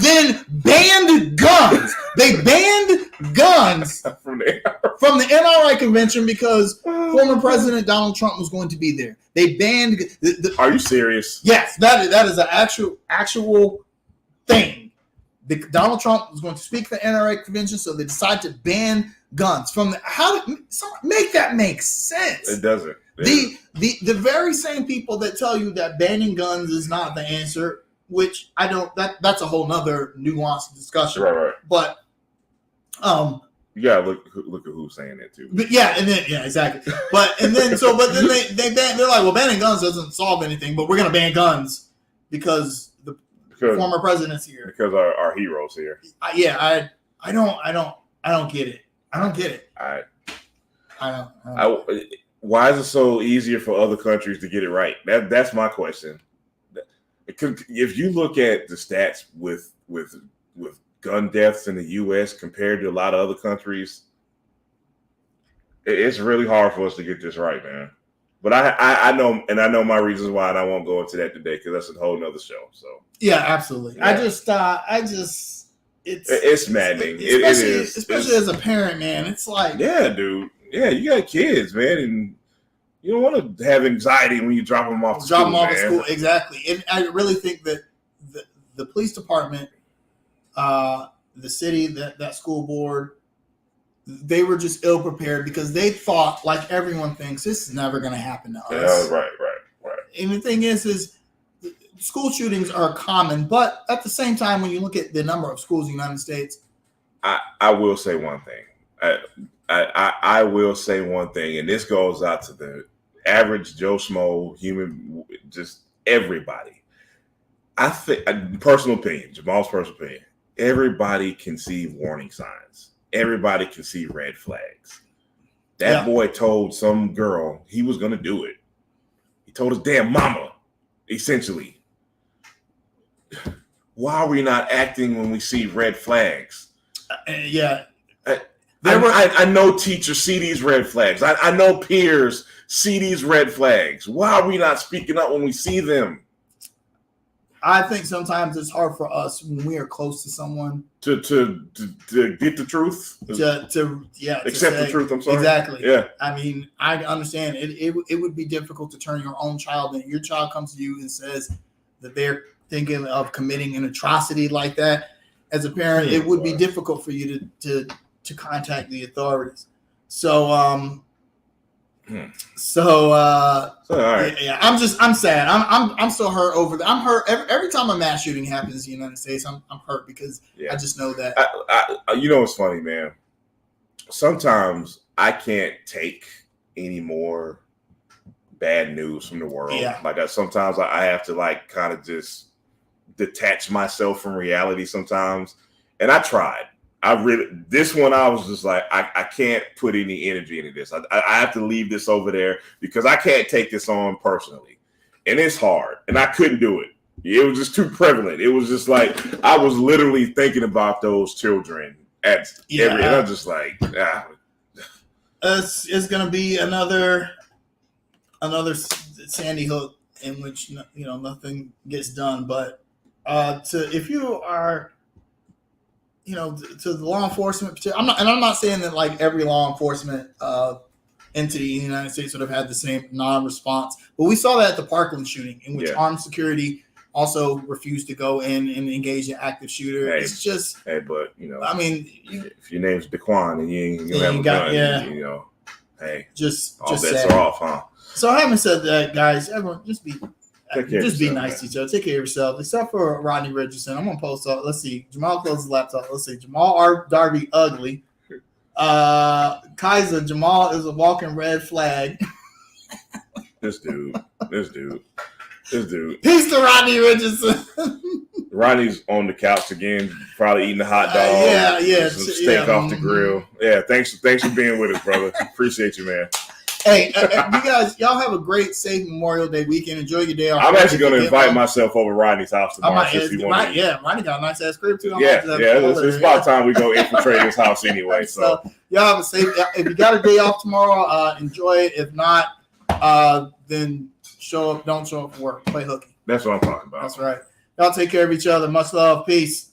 [SPEAKER 1] then banned guns. They banned guns from the NRA convention because former President Donald Trump was going to be there. They banned.
[SPEAKER 2] Are you serious?
[SPEAKER 1] Yes, that is an actual thing. Donald Trump was going to speak at the NRA convention, so they decided to ban guns. Make that make sense?
[SPEAKER 2] It doesn't.
[SPEAKER 1] The very same people that tell you that banning guns is not the answer, which I don't. That's a whole nother nuanced discussion.
[SPEAKER 2] Right.
[SPEAKER 1] But
[SPEAKER 2] you gotta look at who's saying that too.
[SPEAKER 1] But exactly. But then they ban. They're like, well, banning guns doesn't solve anything, but we're gonna ban guns because the former president's here.
[SPEAKER 2] Because our heroes here.
[SPEAKER 1] I don't get it. I don't get it. I don't.
[SPEAKER 2] Why is it so easier for other countries to get it right? That's my question. If you look at the stats with gun deaths in the U.S. compared to a lot of other countries, it's really hard for us to get this right, man. But I know my reasons why, and I won't go into that today because that's a whole nother show. So
[SPEAKER 1] yeah, absolutely. Yeah. It's
[SPEAKER 2] maddening.
[SPEAKER 1] Especially as a parent, man. It's like,
[SPEAKER 2] yeah, dude. Yeah, you got kids, man, and you don't want to have anxiety when you drop them off to school.
[SPEAKER 1] Exactly. And I really think that the police department, the city, that school board, they were just ill prepared because they thought, like everyone thinks, this is never going to happen to us.
[SPEAKER 2] Yeah, right.
[SPEAKER 1] And the thing is school shootings are common, but at the same time, when you look at the number of schools in the United States,
[SPEAKER 2] I will say one thing. I will say one thing, and this goes out to the average Joe Schmo human, just everybody. I think, personal opinion, Jamal's personal opinion, everybody can see warning signs. Everybody can see red flags. That boy told some girl he was going to do it. He told his damn mama, essentially. Why are we not acting when we see red flags? I know teachers see these red flags. I know peers see these red flags. Why are we not speaking up when we see them?
[SPEAKER 1] I think sometimes it's hard for us when we are close to someone
[SPEAKER 2] to get the truth. Accept the truth. I'm sorry.
[SPEAKER 1] Exactly.
[SPEAKER 2] Yeah.
[SPEAKER 1] I mean, I understand it would be difficult to turn your own child in. Your child comes to you and says that they're thinking of committing an atrocity like that. As a parent, it would be difficult for you to contact the authorities. So, all right. Yeah, I'm sad. I'm still hurt over that. I'm hurt every time a mass shooting happens in the United States. I'm hurt because I just know that.
[SPEAKER 2] You know what's funny, man? Sometimes I can't take any more bad news from the world.
[SPEAKER 1] Yeah.
[SPEAKER 2] Like sometimes I have to like kind of just detach myself from reality sometimes. And I tried. This one, I was just like, I can't put any energy into this. I have to leave this over there because I can't take this on personally. And it's hard. And I couldn't do it. It was just too prevalent. It was just like, I was literally thinking about those children and I'm just like,
[SPEAKER 1] It's going to be another Sandy Hook in which, nothing gets done. But if you are, to the law enforcement, I'm not saying that like every law enforcement entity in the United States would have had the same non-response, but we saw that at the Parkland shooting, in which armed security also refused to go in and engage an active shooter. It's just,
[SPEAKER 2] but
[SPEAKER 1] I mean,
[SPEAKER 2] if your name's Daquan and you have a gun,
[SPEAKER 1] just
[SPEAKER 2] bets
[SPEAKER 1] sad.
[SPEAKER 2] are off, huh?
[SPEAKER 1] So having said that, guys, everyone just be nice to each other. Take care of yourself. Except for Rodney Richardson. I'm going to post up. Let's see. Jamal closes his laptop. Let's see. Jamal R. Darby ugly. Kaiser, Jamal is a walking red flag.
[SPEAKER 2] This dude.
[SPEAKER 1] Peace to Rodney Richardson.
[SPEAKER 2] Rodney's on the couch again, probably eating a hot dog. Some steak off the grill. Yeah, thanks for being with us, brother. Appreciate you, man.
[SPEAKER 1] Hey, you guys, y'all have a great, safe Memorial Day weekend. Enjoy your day off.
[SPEAKER 2] I'm actually going to invite myself over Rodney's house tomorrow.
[SPEAKER 1] Rodney got a nice ass crib too.
[SPEAKER 2] It's about time we go infiltrate his house anyway. So
[SPEAKER 1] y'all have a safe. If you got a day off tomorrow, enjoy it. If not, then show up. Don't show up for work. Play hooky.
[SPEAKER 2] That's what I'm talking about.
[SPEAKER 1] That's right. Y'all take care of each other. Much love. Peace.